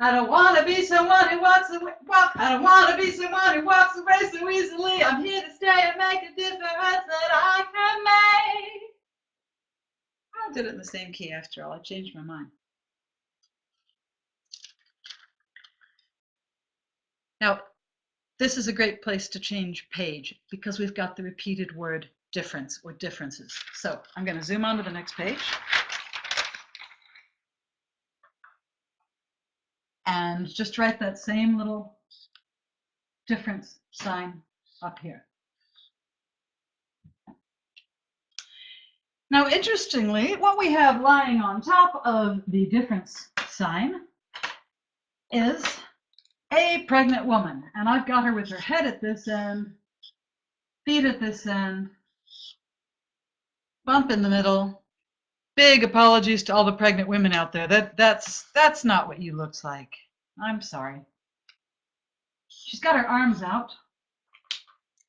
I don't want to be someone who walks away. I don't want to be someone who walks away so easily. I'm here to stay and make a difference that I can make. I did it in the same key after all. I changed my mind. Now, this is a great place to change page because we've got the repeated word difference or differences. So I'm going to zoom on to the next page. And just write that same little difference sign up here. Now, interestingly, what we have lying on top of the difference sign is a pregnant woman. And I've got her with her head at this end, feet at this end, bump in the middle. Big apologies to all the pregnant women out there. That's not what you look like. I'm sorry. She's got her arms out.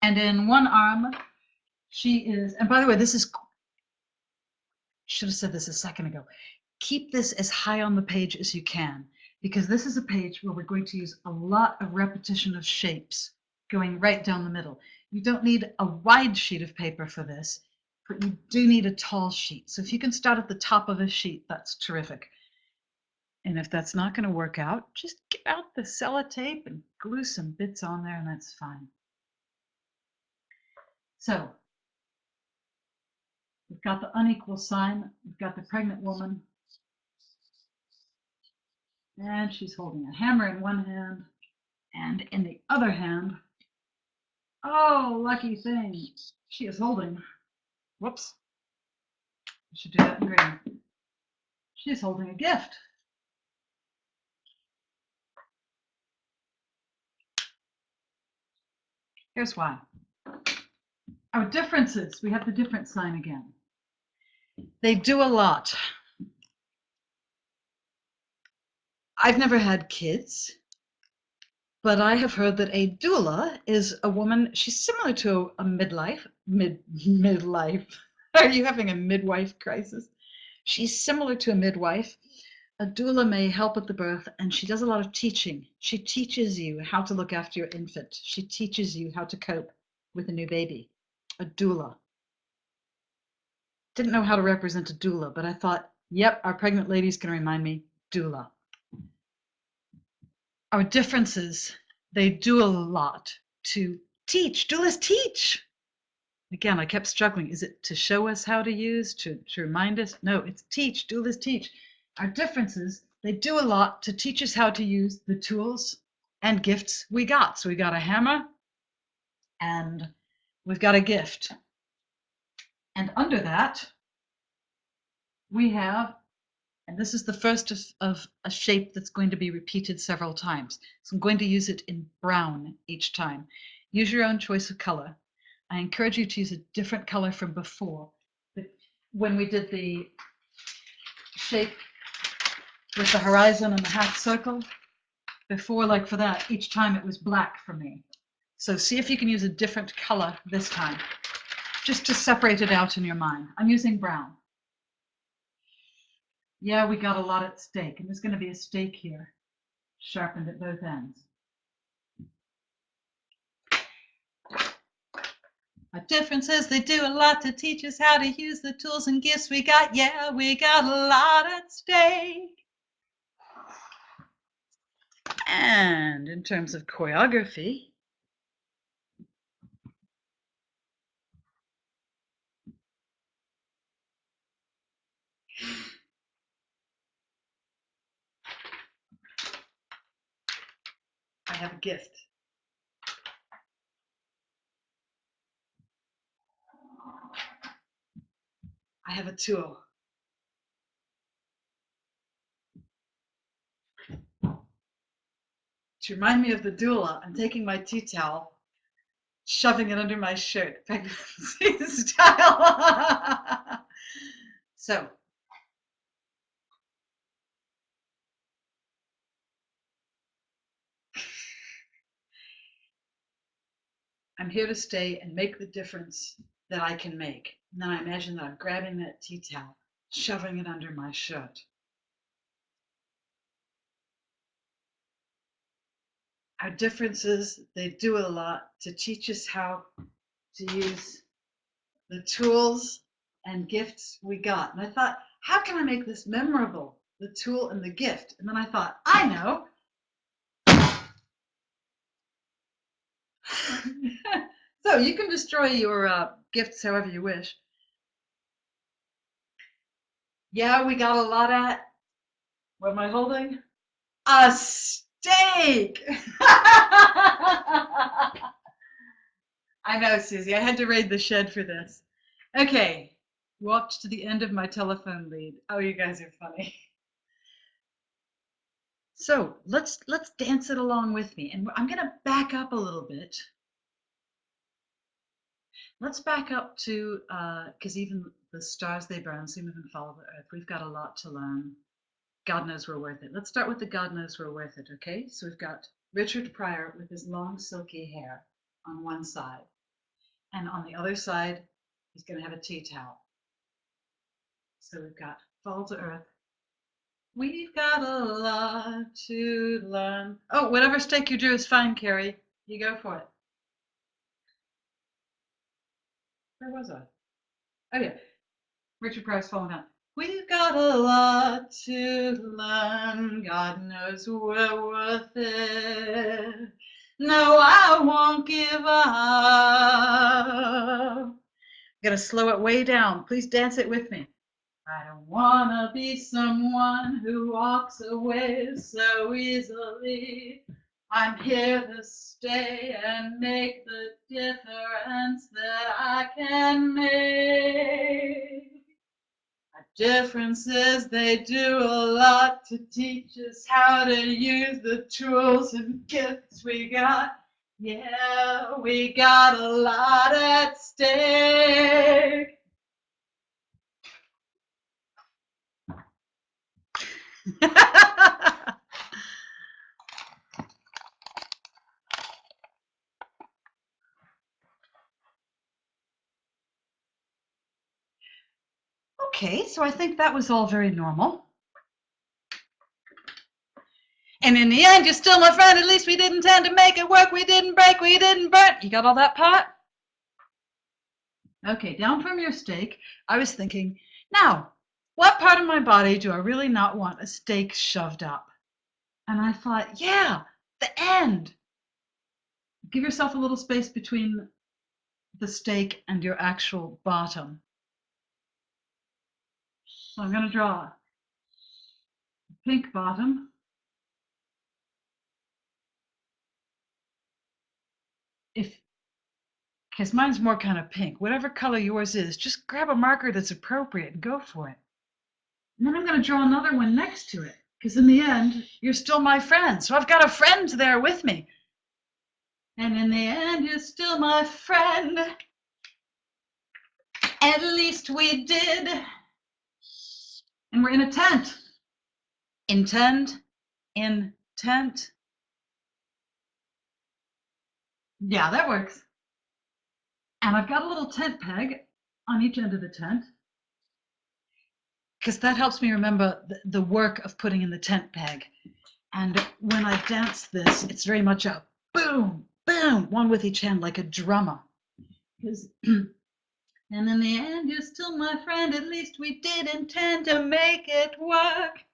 And in one arm, she is, and by the way, this is, should have said this a second ago. Keep this as high on the page as you can, because this is a page where we're going to use a lot of repetition of shapes going right down the middle. You don't need a wide sheet of paper for this, but you do need a tall sheet. So if you can start at the top of a sheet, that's terrific. And if that's not going to work out, just get out the sellotape and glue some bits on there, and that's fine. So we've got the unequal sign, we've got the pregnant woman, and she's holding a hammer in one hand, and in the other hand, oh, lucky thing, she is holding, whoops, I should do that in green. She's holding a gift. Here's why. Our differences, we have the difference sign again. They do a lot. I've never had kids, but I have heard that a doula is a woman, she's similar to a midlife. Are you having a midwife crisis? She's similar to a midwife. A doula may help at the birth, and she does a lot of teaching. She teaches you how to look after your infant. She teaches you how to cope with a new baby. A doula. Didn't know how to represent a doula, but I thought, yep, our pregnant lady's going to remind me, doula. Our differences, they do a lot to teach. Doulas teach. Again, I kept struggling. Is it to show us how to use, to remind us? No, it's teach. Doulas teach. Our differences, They do a lot to teach us how to use the tools and gifts we got. So we got a hammer and we've got a gift. And under that, we have, and this is the first of a shape that's going to be repeated several times. So I'm going to use it in brown each time. Use your own choice of color. I encourage you to use a different color from before. But when we did the shape with the horizon and the half circle, before, like for that, each time it was black for me. So see if you can use a different color this time, just to separate it out in your mind. I'm using brown. Yeah, we got a lot at stake, and there's going to be a stake here, sharpened at both ends. Our differences, they do a lot to teach us how to use the tools and gifts we got. Yeah, we got a lot at stake. And in terms of choreography, I have a gift. I have a tool. To remind me of the doula, I'm taking my tea towel, shoving it under my shirt, pregnancy style. So, I'm here to stay and make the difference that I can make. And then I imagine that I'm grabbing that tea towel, shoving it under my shirt. Our differences, they do a lot to teach us how to use the tools and gifts we got. And I thought, how can I make this memorable? The tool and the gift. And then I thought, I know. So you can destroy your gifts however you wish. Yeah, we got a lot at. What am I holding? A steak. I know, Susie. I had to raid the shed for this. Okay. Walked to the end of my telephone lead. Oh, you guys are funny. So let's dance it along with me. And I'm going to back up a little bit. Let's back up to, because even the stars they burn seem to even follow the earth. We've got a lot to learn. God knows we're worth it. Let's start with the God knows we're worth it, okay? So we've got Richard Pryor with his long silky hair on one side. And on the other side, he's going to have a tea towel. So we've got fall to earth. We've got a lot to learn. Oh, whatever stake you drew is fine, Carrie. You go for it. Where was I? Oh, yeah. Richard Pryor's falling down. We've got a lot to learn. God knows we're worth it. No, I won't give up. I'm going to slow it way down. Please dance it with me. I don't want to be someone who walks away so easily. I'm here to stay and make the difference that I can make. Our differences, they do a lot to teach us how to use the tools and gifts we got. Yeah, we got a lot at stake. Okay, so I think that was all very normal. And in the end, you're still my friend. At least we didn't tend to make it work. We didn't break. We didn't burn. You got all that part? Okay, down from your steak, I was thinking, now, what part of my body do I really not want a steak shoved up? And I thought, yeah, the end. Give yourself a little space between the steak and your actual bottom. So I'm going to draw pink bottom. Because mine's more kind of pink. Whatever color yours is, just grab a marker that's appropriate and go for it. And then I'm going to draw another one next to it. Because in the end, you're still my friend. So I've got a friend there with me. And in the end, you're still my friend. At least we did. And we're in a tent. Intent. Yeah, that works. And I've got a little tent peg on each end of the tent. Because that helps me remember the work of putting in the tent peg. And when I dance this, it's very much a boom, boom, one with each hand, like a drummer. And in the end, you're still my friend. At least we did intend to make it work.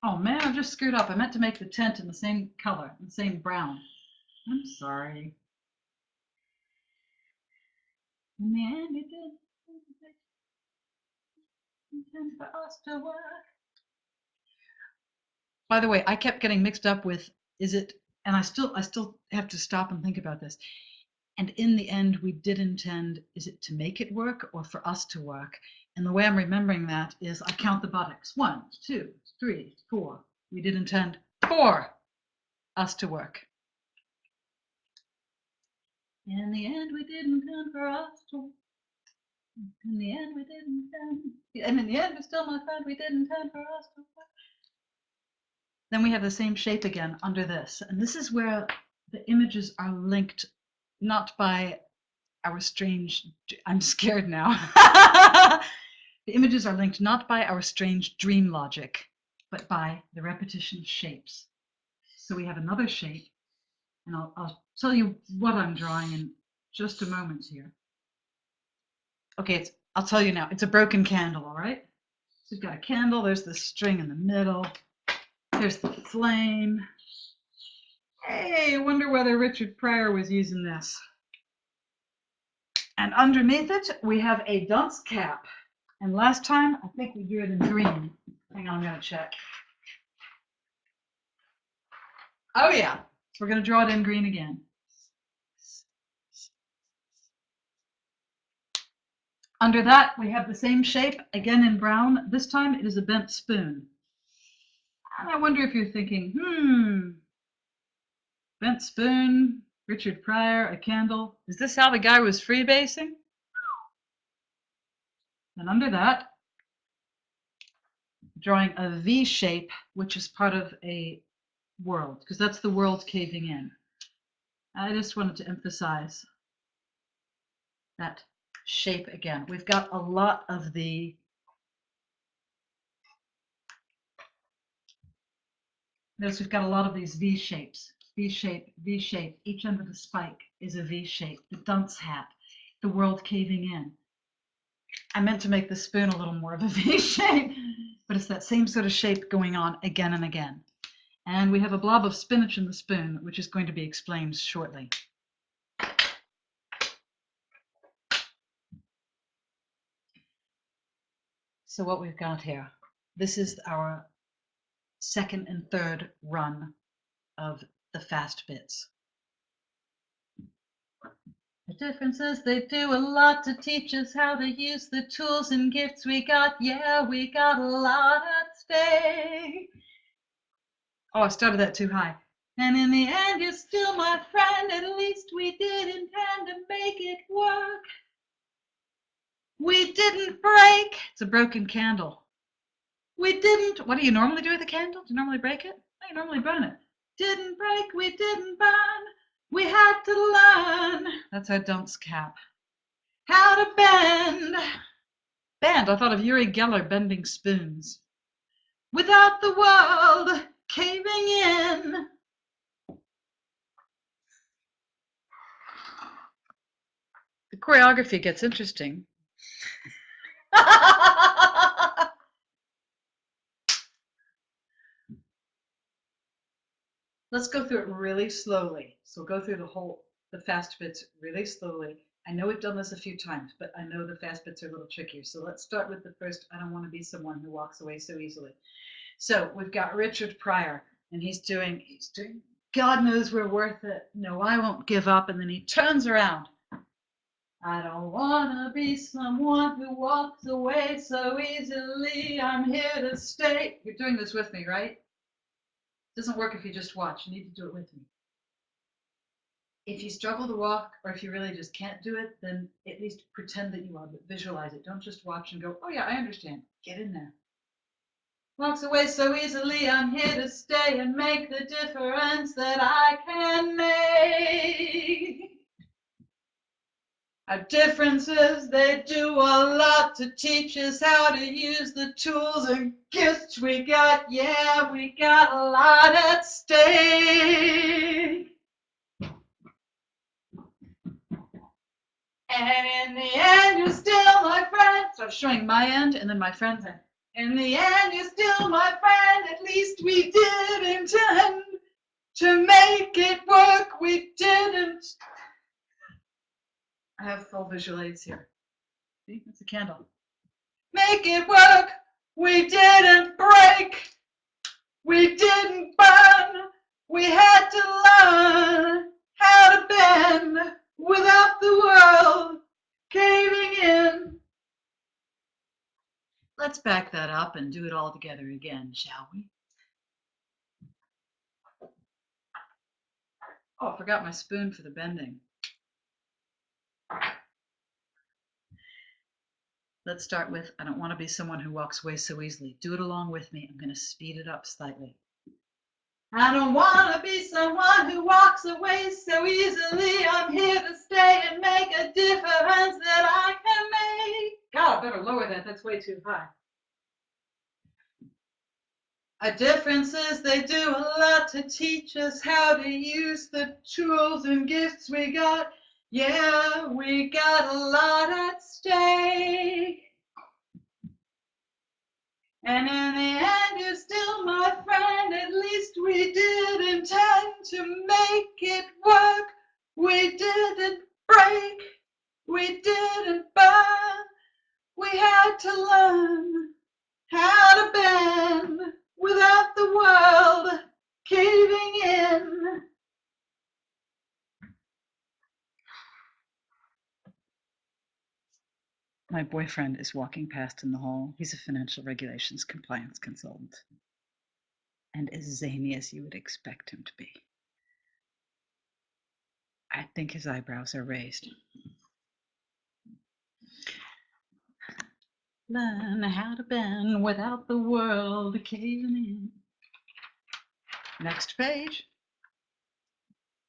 Oh man, I just screwed up. I meant to make the tent in the same color, the same brown. I'm sorry. In the end, you did intend for us to work. By the way, I kept getting mixed up with is it, and I still have to stop and think about this. And in the end, we did intend, is it to make it work or for us to work? And the way I'm remembering that is I count the buttocks. 1, 2, 3, 4. We did intend for us to work. In the end, we did intend for us to work. In the end, we did intend. And in the end, we're still my friend. We did intend for us to work. Then we have the same shape again under this. And this is where the images are linked, not by our strange, I'm scared now. The images are linked not by our strange dream logic, but by the repetition shapes. So we have another shape, and I'll tell you what I'm drawing in just a moment here. Okay, I'll tell you now. It's a broken candle, all right? So we've got a candle. There's the string in the middle. There's the flame. Hey, I wonder whether Richard Pryor was using this. And underneath it, we have a dunce cap. And last time, I think we drew it in green. Hang on, I'm going to check. Oh, yeah. So we're going to draw it in green again. Under that, we have the same shape, again in brown. This time, it is a bent spoon. And I wonder if you're thinking, bent spoon, Richard Pryor, a candle. Is this how the guy was freebasing? And under that, drawing a V shape, which is part of a world, because that's the world caving in. I just wanted to emphasize that shape again. We've got a lot of the notice we've got a lot of these V shapes. V shape, V shape. Each end of the spike is a V shape. The dunce hat, the world caving in. I meant to make the spoon a little more of a V shape, but it's that same sort of shape going on again and again. And we have a blob of spinach in the spoon, which is going to be explained shortly. So what we've got here, this is our second and third run of the fast bits. The difference is they do a lot to teach us how to use the tools and gifts we got. Yeah, we got a lot at stake. Oh, I started that too high. And in the end, you're still my friend. At least we did intend to make it work. We didn't break. It's a broken candle. We didn't. What do you normally do with a candle? Do you normally break it? No, you normally burn it. Didn't break. We didn't burn. We had to learn. That's our dunce cap. How to bend. Bend. I thought of Uri Geller bending spoons. Without the world caving in. The choreography gets interesting. Let's go through it really slowly. So we'll go through the fast bits really slowly. I know we've done this a few times, but I know the fast bits are a little trickier. So let's start with the first. I don't want to be someone who walks away so easily. So we've got Richard Pryor, and he's doing, God knows we're worth it. No, I won't give up. And then he turns around. I don't want to be someone who walks away so easily. I'm here to stay. You're doing this with me, right? It doesn't work if you just watch. You need to do it with me. If you struggle to walk, or if you really just can't do it, then at least pretend that you are, but visualize it. Don't just watch and go, oh yeah, I understand. Get in there. Walks away so easily, I'm here to stay and make the difference that I can make. Our differences, they do a lot to teach us how to use the tools and gifts we got. Yeah, we got a lot at stake. And in the end, you're still my friend. So I'm showing my end and then my friend's end. In the end, you're still my friend. At least we did intend to make it work. We didn't. I have full visual aids here. See, it's a candle. Make it work. We didn't break. We didn't burn. We had to learn how to bend without the world caving in. Let's back that up and do it all together again, shall we? Oh, I forgot my spoon for the bending. Let's start with, I don't want to be someone who walks away so easily. Do it along with me. I'm going to speed it up slightly. I don't want to be someone who walks away so easily. I'm here to stay and make a difference that I can make. God, I better lower that. That's way too high. Our differences, they do a lot to teach us how to use the tools and gifts we got. Yeah, we got a lot at stake. And in the end, you're still my friend. At least we did intend to make it work. We didn't break. We didn't burn. We had to learn how to bend without the world caving in. My boyfriend is walking past in the hall. He's a financial regulations compliance consultant and as zany as you would expect him to be. I think his eyebrows are raised. Learn how to bend without the world caving in. Next page.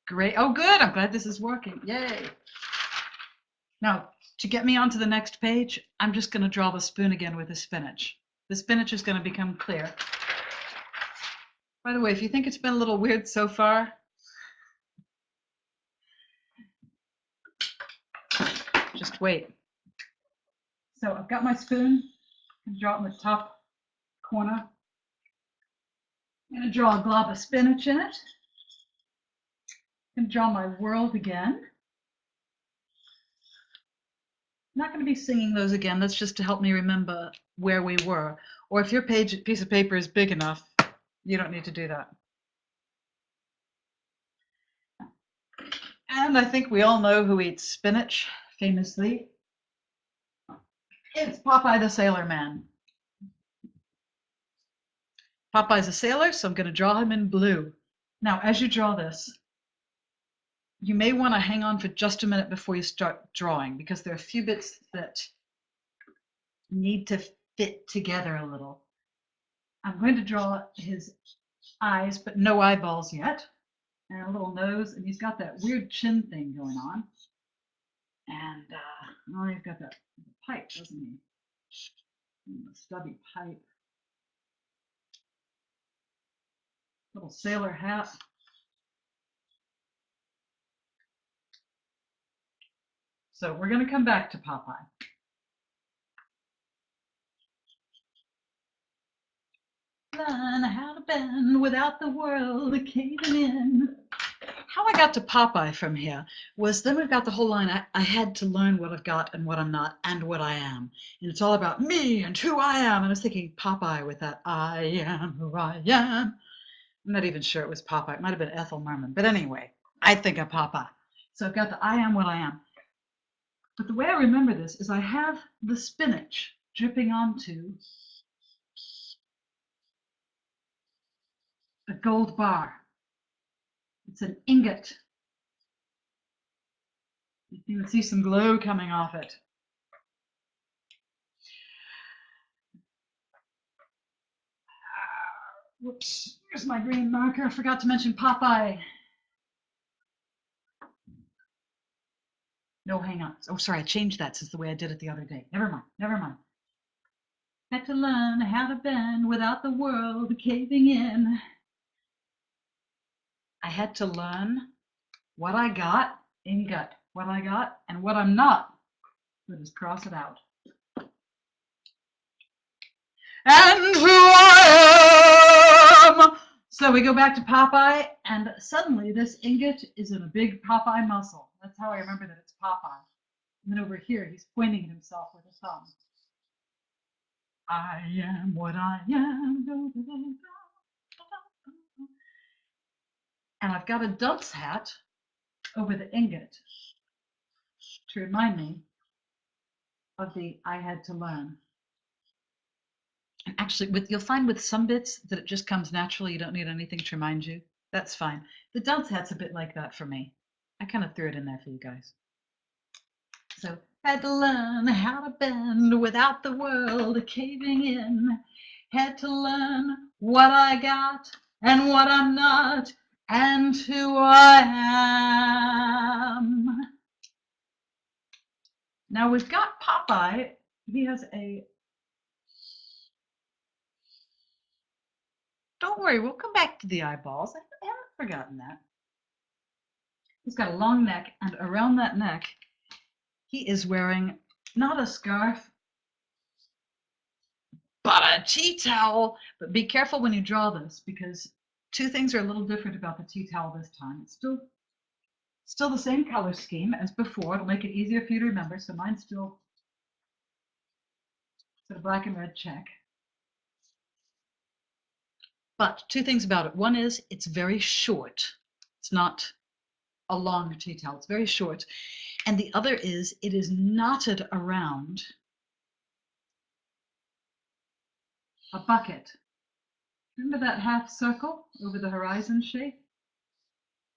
Great. Oh, good. I'm glad this is working. Yay. Now, to get me onto the next page, I'm just going to draw the spoon again with the spinach. The spinach is going to become clear. By the way, if you think it's been a little weird so far, just wait. So I've got my spoon. I'm going to draw it in the top corner. I'm going to draw a glob of spinach in it. I'm going to draw my world again. I'm not going to be singing those again. That's just to help me remember where we were. Or if your piece of paper is big enough, you don't need to do that. And I think we all know who eats spinach famously. It's Popeye the Sailor Man. Popeye's a sailor, so I'm going to draw him in blue. Now, as you draw this, you may want to hang on for just a minute before you start drawing, because there are a few bits that need to fit together a little. I'm going to draw his eyes, but no eyeballs yet, and a little nose, and he's got that weird chin thing going on. And oh, he's got that pipe, doesn't he? A stubby pipe. Little sailor hat. So we're going to come back to Popeye. Learn how to bend without the world caving in. how I got to Popeye from here was then we've got the whole line. I had to learn what I've got and what I'm not and what I am. And it's all about me and who I am. And I was thinking Popeye with that I am who I am. I'm not even sure it was Popeye. It might have been Ethel Merman. But anyway, I think of Popeye. So I've got the I am what I am. But the way I remember this is I have the spinach dripping onto a gold bar. It's an ingot. You can see some glow coming off it. Whoops, here's my green marker. I forgot to mention Popeye. No, hang on. Oh, sorry, I changed that since the way I did it the other day. Never mind, never mind. Had to learn how to bend without the world caving in. I had to learn what I got, ingot, what I got, and what I'm not. So just cross it out. And who I am! So we go back to Popeye, and suddenly this ingot is in a big Popeye muscle. That's how I remember that it's Popeye. And then over here, he's pointing at himself with a thumb. I am what I am. And I've got a dunce hat over the ingot to remind me of the I had to learn. And actually, you'll find with some bits that it just comes naturally. You don't need anything to remind you. That's fine. The dunce hat's a bit like that for me. I kind of threw it in there for you guys. So, had to learn how to bend without the world caving in. Had to learn what I got and what I'm not and who I am. Now we've got Popeye. He has a... Don't worry, we'll come back to the eyeballs. I haven't forgotten that. He's got a long neck, and around that neck, he is wearing not a scarf, but a tea towel. But be careful when you draw this, because two things are a little different about the tea towel this time. It's still the same color scheme as before. It'll make it easier for you to remember. So mine's still sort of black and red check. But two things about it. One is it's very short. It's not a long tea towel. It's very short. And the other is it is knotted around a bucket. Remember that half circle over the horizon shape?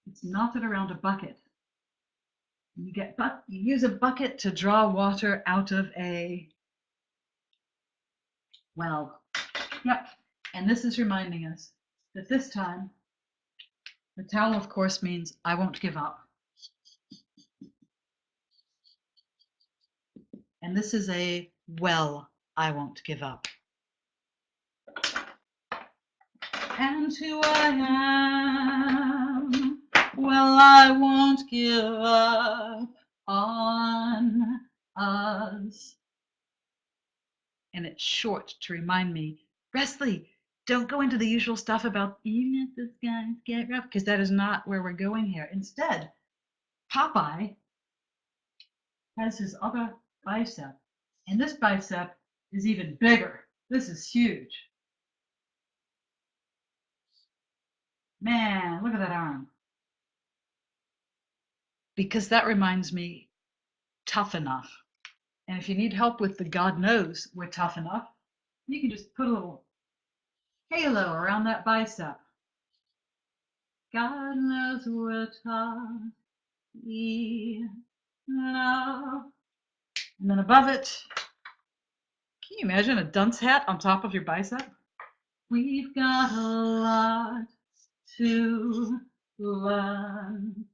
It's knotted around a bucket. You use a bucket to draw water out of a well. Yep. And this is reminding us that this time the towel, of course, means I won't give up. And this is a well, I won't give up. And who I am, well, I won't give up on us. And it's short to remind me, Wesley, don't go into the usual stuff about even if this guy's get rough, because that is not where we're going here. Instead, Popeye has his other bicep, and this bicep is even bigger. This is huge. Man, look at that arm. Because that reminds me, tough enough. And if you need help with the God knows we're tough enough, you can just put a little halo around that bicep. God knows we're tough enough. And then above it, can you imagine a dunce hat on top of your bicep? We've got a lot to learn.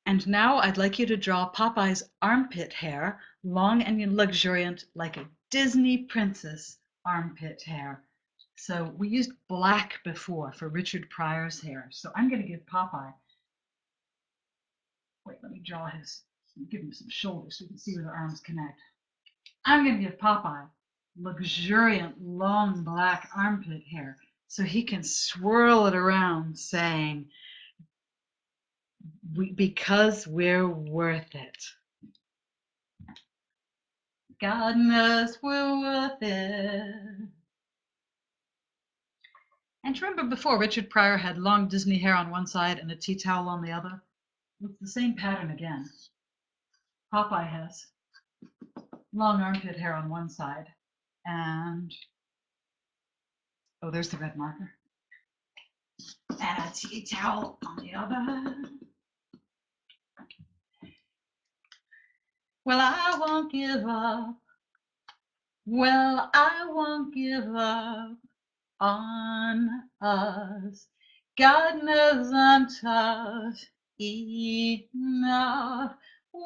And now I'd like you to draw Popeye's armpit hair, long and luxuriant, like a Disney princess armpit hair. So we used black before for Richard Pryor's hair. So I'm going to give Popeye, wait, let me draw give him some shoulders so you can see where the arms connect. I'm going to give Popeye luxuriant, long black armpit hair so he can swirl it around saying, because we're worth it. God knows we're worth it. And do you remember before Richard Pryor had long Disney hair on one side and a tea towel on the other? It's the same pattern again. Popeye has long armpit hair on one side and, oh, there's the red marker, and a tea towel on the other. Well, I won't give up. Well, I won't give up on us. God knows I'm tough enough.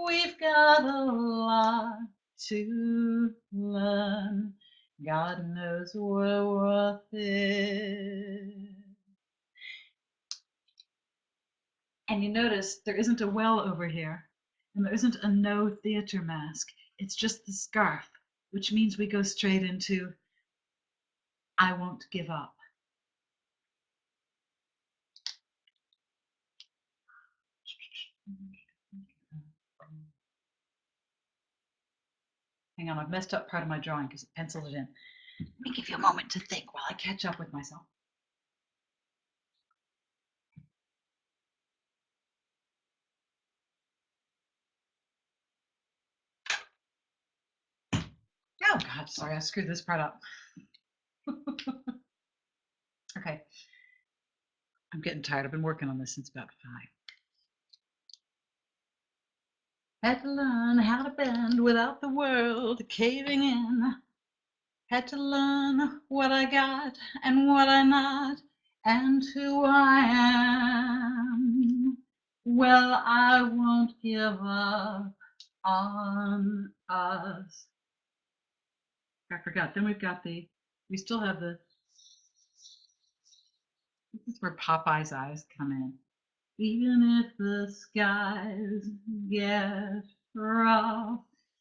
We've got a lot to learn. God knows we're worth it. And you notice there isn't a well over here, and there isn't a no theater mask. It's just the scarf, which means we go straight into I won't give up. Hang on, I've messed up part of my drawing because it penciled it in. Let me give you a moment to think while I catch up with myself. Oh God, sorry, I screwed this part up. Okay, I'm getting tired. I've been working on this since about 5. Had to learn how to bend without the world caving in. Had to learn what I got and what I'm not and who I am. Well, I won't give up on us. I forgot. Then we still have this is where Popeye's eyes come in. Even if the skies get rough,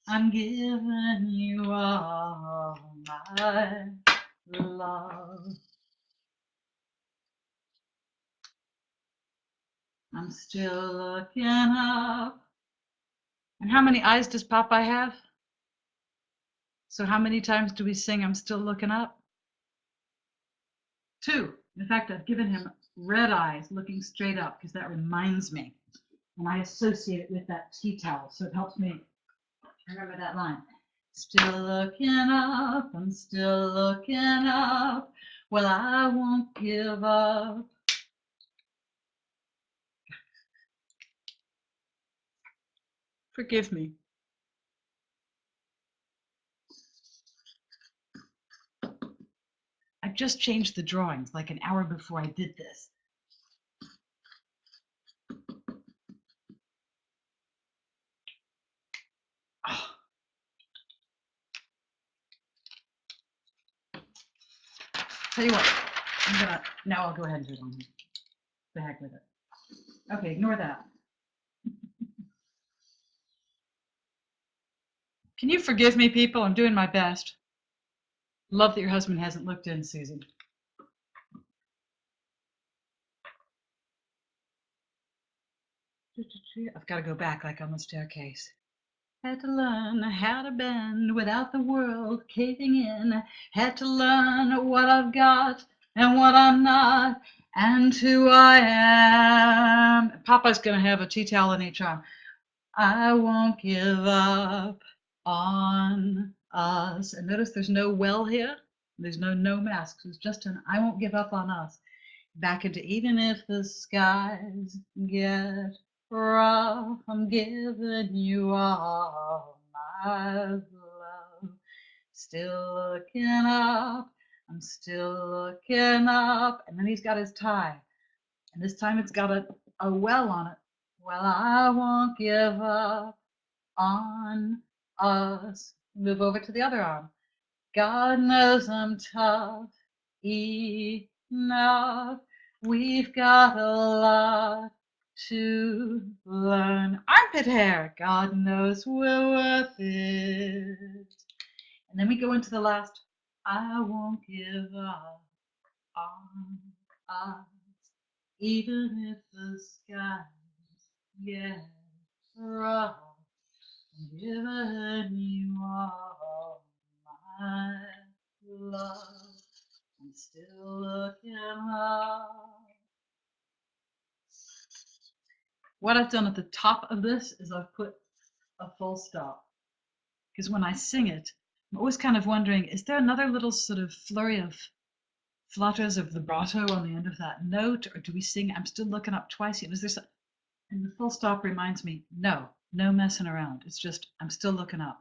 I'm giving you all my love. I'm still looking up. And how many eyes does Popeye have? So how many times do we sing I'm still looking up? 2. In fact, I've given him red eyes looking straight up because that reminds me. And I associate it with that tea towel, so it helps me remember that line. Still looking up, I'm still looking up. Well, I won't give up. Forgive me. I've just changed the drawings like an hour before I did this. Oh. Tell you what, now I'll go ahead and do it on him. The heck with it. Okay, ignore that. Can you forgive me, people? I'm doing my best. Love that your husband hasn't looked in, Susie. I've got to go back like on the staircase. Had to learn how to bend without the world caving in. Had to learn what I've got and what I'm not and who I am. Papa's going to have a tea towel in each arm. I won't give up on us. And notice there's no well here. There's no masks. It's just an I won't give up on us. Back into even if the skies get rough, I'm giving you all my love. Still looking up, I'm still looking up. And then he's got his tie. And this time it's got a well on it. Well, I won't give up on us. Move over to the other arm. God knows I'm tough enough. We've got a lot to learn. Armpit hair. God knows we're worth it. And then we go into the last, I won't give up on us, even if the skies get rough. I'm giving you all my love. I'm still looking up. What I've done at the top of this is I've put a full stop. Because when I sing it, I'm always kind of wondering, is there another little sort of flurry of flutters of vibrato on the end of that note, or do we sing I'm still looking up twice? Is there some, and the full stop reminds me, no messing around. It's just I'm still looking up.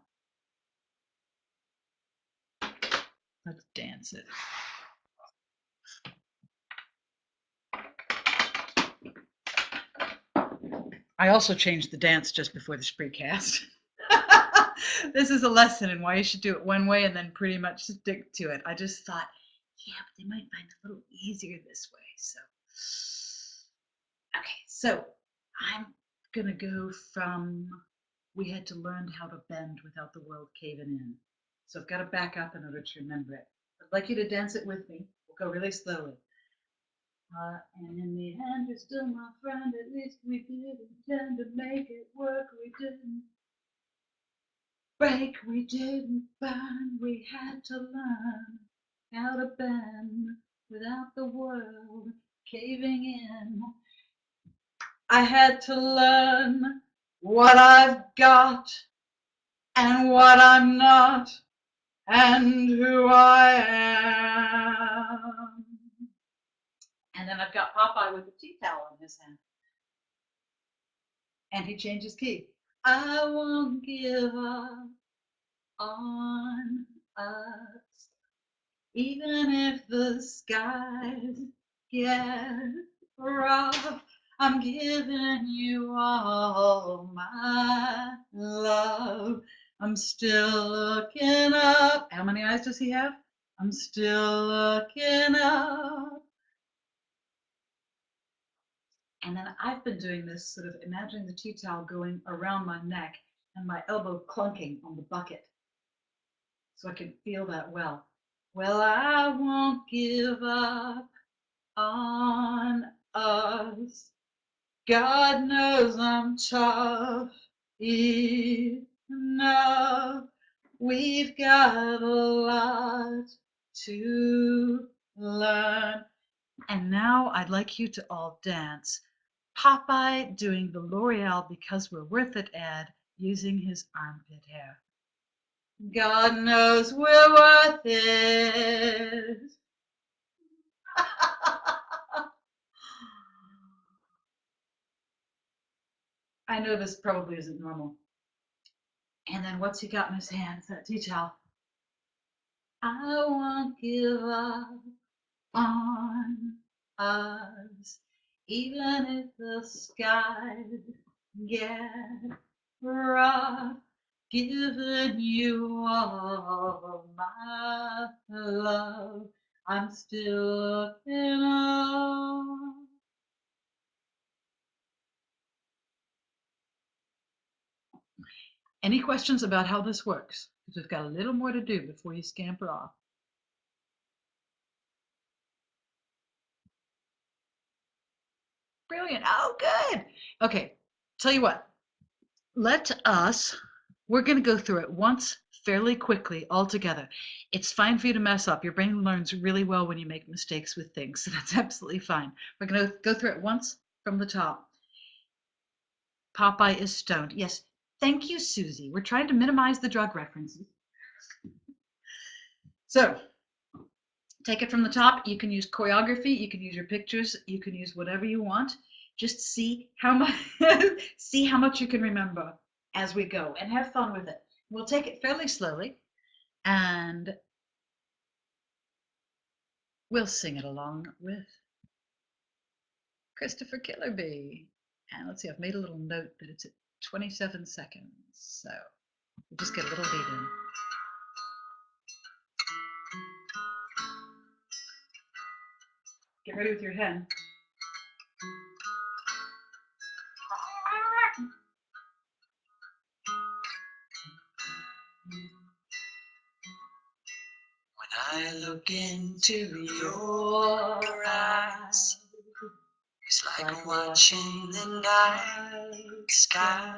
Let's dance it. I also changed the dance just before the spreecast. This is a lesson in why you should do it one way and then pretty much stick to it. I just thought, yeah, but they might find it a little easier this way. So, okay, so I'm gonna go from we had to learn how to bend without the world caving in. So I've got to back up in order to remember it. I'd like you to dance it with me. We'll go really slowly. And in the end, you're still my friend. At least we did intend to make it work. We didn't break, we didn't burn. We had to learn how to bend without the world caving in. I had to learn what I've got and what I'm not and who I am. And then I've got Popeye with a tea towel in his hand. And he changes key. I won't give up on us, even if the skies get rough. I'm giving you all my love. I'm still looking up. How many eyes does he have? I'm still looking up. And then I've been doing this sort of imagining the tea towel going around my neck and my elbow clunking on the bucket so I can feel that well. Well, I won't give up on us. God knows I'm tough enough. We've got a lot to learn. And now I'd like you to all dance Popeye doing the L'Oreal Because We're Worth It ad using his armpit hair. God knows we're worth it. I know this probably isn't normal. And then what's he got in his hand? It's that tea towel. I won't give up on us, even if the skies get rough. Giving you all my love, I'm still looking up. Any questions about how this works? Because we've got a little more to do before you scamper off. Brilliant. Oh, good. Okay, tell you what, we're going to go through it once fairly quickly all together. It's fine for you to mess up. Your brain learns really well when you make mistakes with things, so that's absolutely fine. We're going to go through it once from the top. Popeye is stoned. Yes, thank you, Susie. We're trying to minimize the drug references. So, take it from the top. You can use choreography, you can use your pictures, you can use whatever you want. Just see how much see how much you can remember as we go and have fun with it. We'll take it fairly slowly and we'll sing it along with Christopher Killerby. And let's see, I've made a little note that it's at 27 seconds. So we'll just get a little beat in. Get ready with your hen. I look into your eyes. It's like watching the night sky,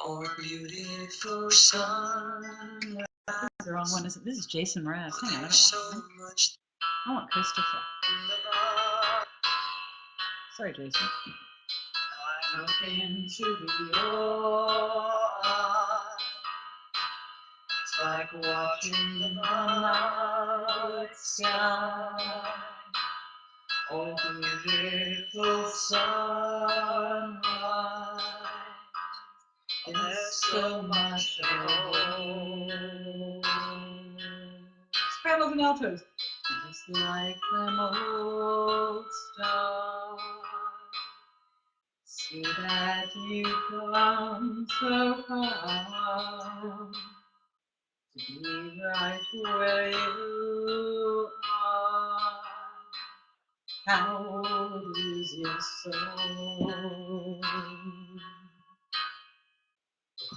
or a beautiful sun. The wrong one, isn't this is Jason Mraz. Hang on, There's so much I want Christopher. love. Sorry, Jason. I look into your eyes. It's like watching the night sky, or a beautiful sunrise. There's so much hope. Sopranos and altos. Just like them old stars. See that you come so far to be right where you are. How old is your soul?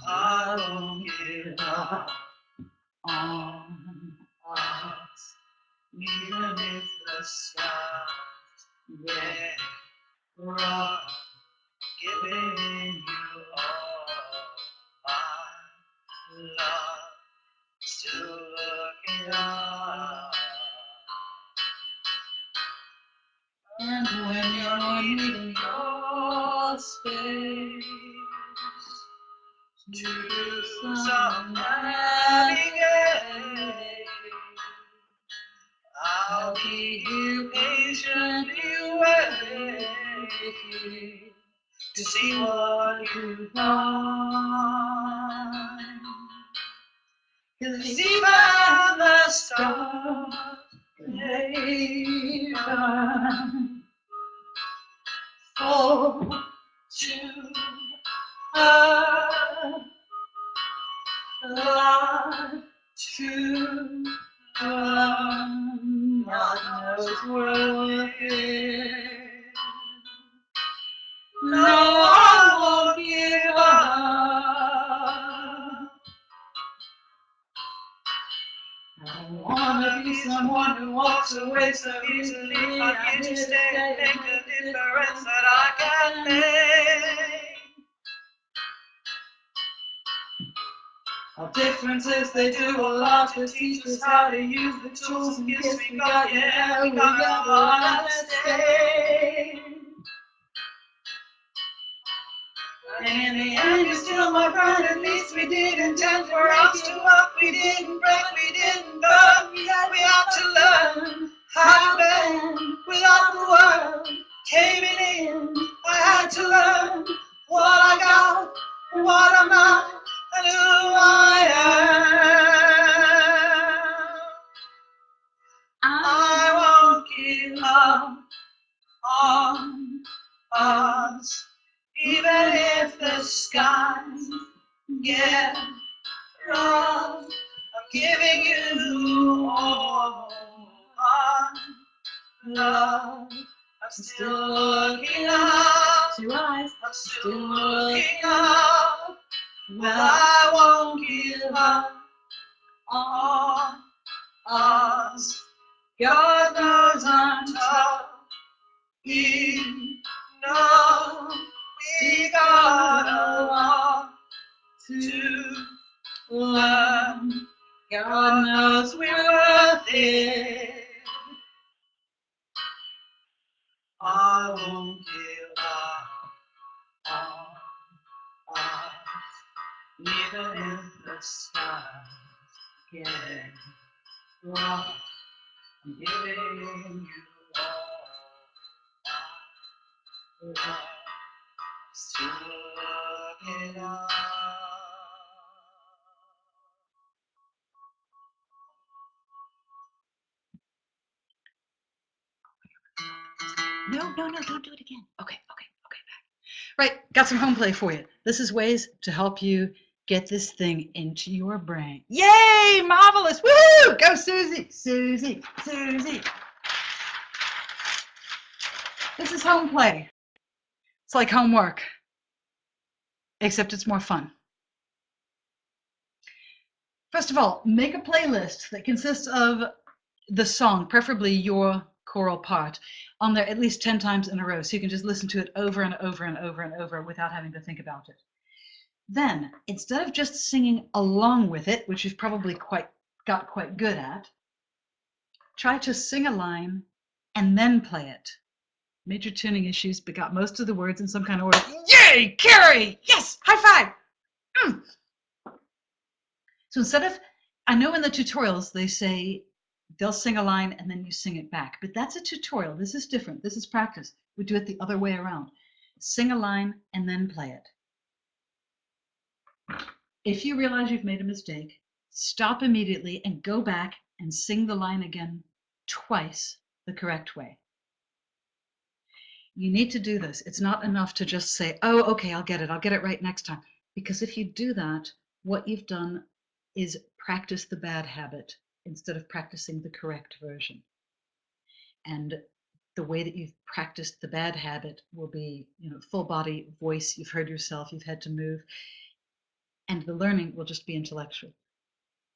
I won't give up on us, even if the skies get rough. Giving you all my love, still looking up. And when you're needing your space to do some navigating, I'll be here patiently waiting with you to see what you find. 'Cause even the stars they burn fall to earth, life to run. God knows we're working. No, I won't give up. I don't wanna be someone who walks away so easily. I'm here to stay, make the difference that I can make. Our differences, they do a lot to teach us how to use the tools and gifts we got. Yeah, we got a lot at stake. And in the end, you're still my friend. At least we did intend for us to work. We didn't break, we didn't burn. We had to learn how to bend without the world caving in. I had to learn what I got, what I'm not, and who I am. I won't give up on us. Even if the skies get rough, I'm giving you all my love. I'm still looking up. Two eyes. I'm still looking up. But I won't give up on us. God knows I'm tough. He knows we got a lot to learn. God knows we're worth it. I won't give up on us, even if the skies get rough. I'm giving you all my love. Still looking up. No, don't do it again. Okay. Right, got some home play for you. This is ways to help you get this thing into your brain. Yay, marvelous. Woo! Go, Susie. Susie. This is home play. It's like homework, except it's more fun. First of all, make a playlist that consists of the song, preferably your choral part, on there at least 10 times in a row, so you can just listen to it over and over and over and over without having to think about it. Then, instead of just singing along with it, which you've probably got quite good at, try to sing a line and then play it. Major tuning issues, but got most of the words in some kind of order. Yay, Carrie! Yes, high five! Mm. So instead of, I know in the tutorials they say they'll sing a line and then you sing it back, but that's a tutorial. This is different. This is practice. We do it the other way around. Sing a line and then play it. If you realize you've made a mistake, stop immediately and go back and sing the line again twice the correct way. You need to do this. It's not enough to just say, oh, okay, I'll get it right next time. Because if you do that, what you've done is practice the bad habit instead of practicing the correct version. And the way that you've practiced the bad habit will be, full body voice. You've heard yourself, you've had to move, and the learning will just be intellectual.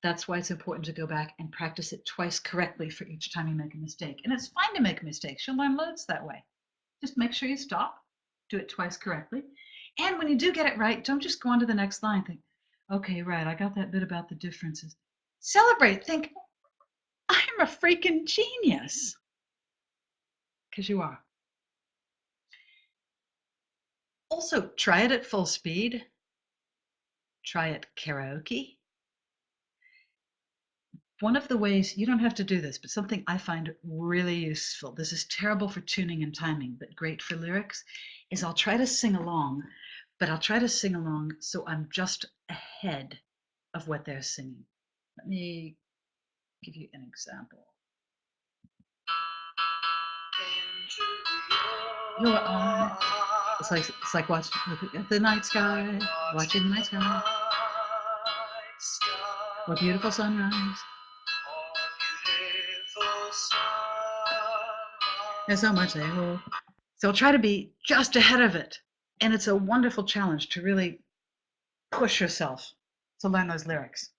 That's why it's important to go back and practice it twice correctly for each time you make a mistake. And it's fine to make mistakes. You'll learn loads that way. Just make sure you stop, do it twice correctly. And when you do get it right, don't just go on to the next line. Think, okay, right, I got that bit about the differences. Celebrate. Think, I'm a freaking genius. Because you are. Also, try it at full speed. Try it karaoke. One of the ways, you don't have to do this, but something I find really useful, this is terrible for tuning and timing, but great for lyrics, is I'll try to sing along, but I'll try to sing along so I'm just ahead of what they're singing. Let me give you an example. Your eye. It's like watching at the night sky, watching the night sky. What beautiful sunrise. There's so much there. So try to be just ahead of it. And it's a wonderful challenge to really push yourself to learn those lyrics.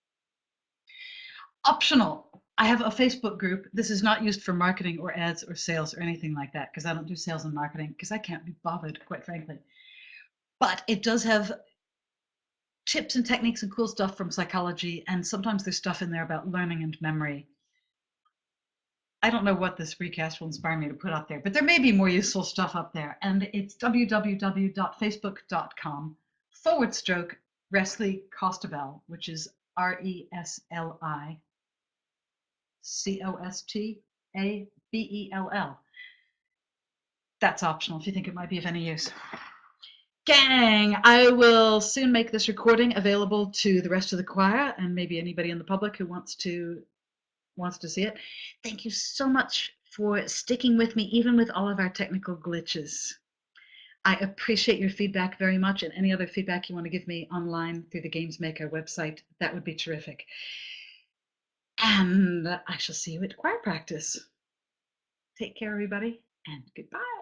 Optional. I have a Facebook group. This is not used for marketing or ads or sales or anything like that, because I don't do sales and marketing, because I can't be bothered, quite frankly. But it does have tips and techniques and cool stuff from psychology, and sometimes there's stuff in there about learning and memory. I don't know what this recast will inspire me to put up there, but there may be more useful stuff up there. And it's www.facebook.com/Resli Costabel, which is RESLI COSTABELL. That's optional if you think it might be of any use. Gang, I will soon make this recording available to the rest of the choir and maybe anybody in the public who wants to see it. Thank you so much for sticking with me, even with all of our technical glitches. I appreciate your feedback very much, and any other feedback you want to give me online through the Games Maker website, that would be terrific. And I shall see you at choir practice. Take care, everybody, and goodbye.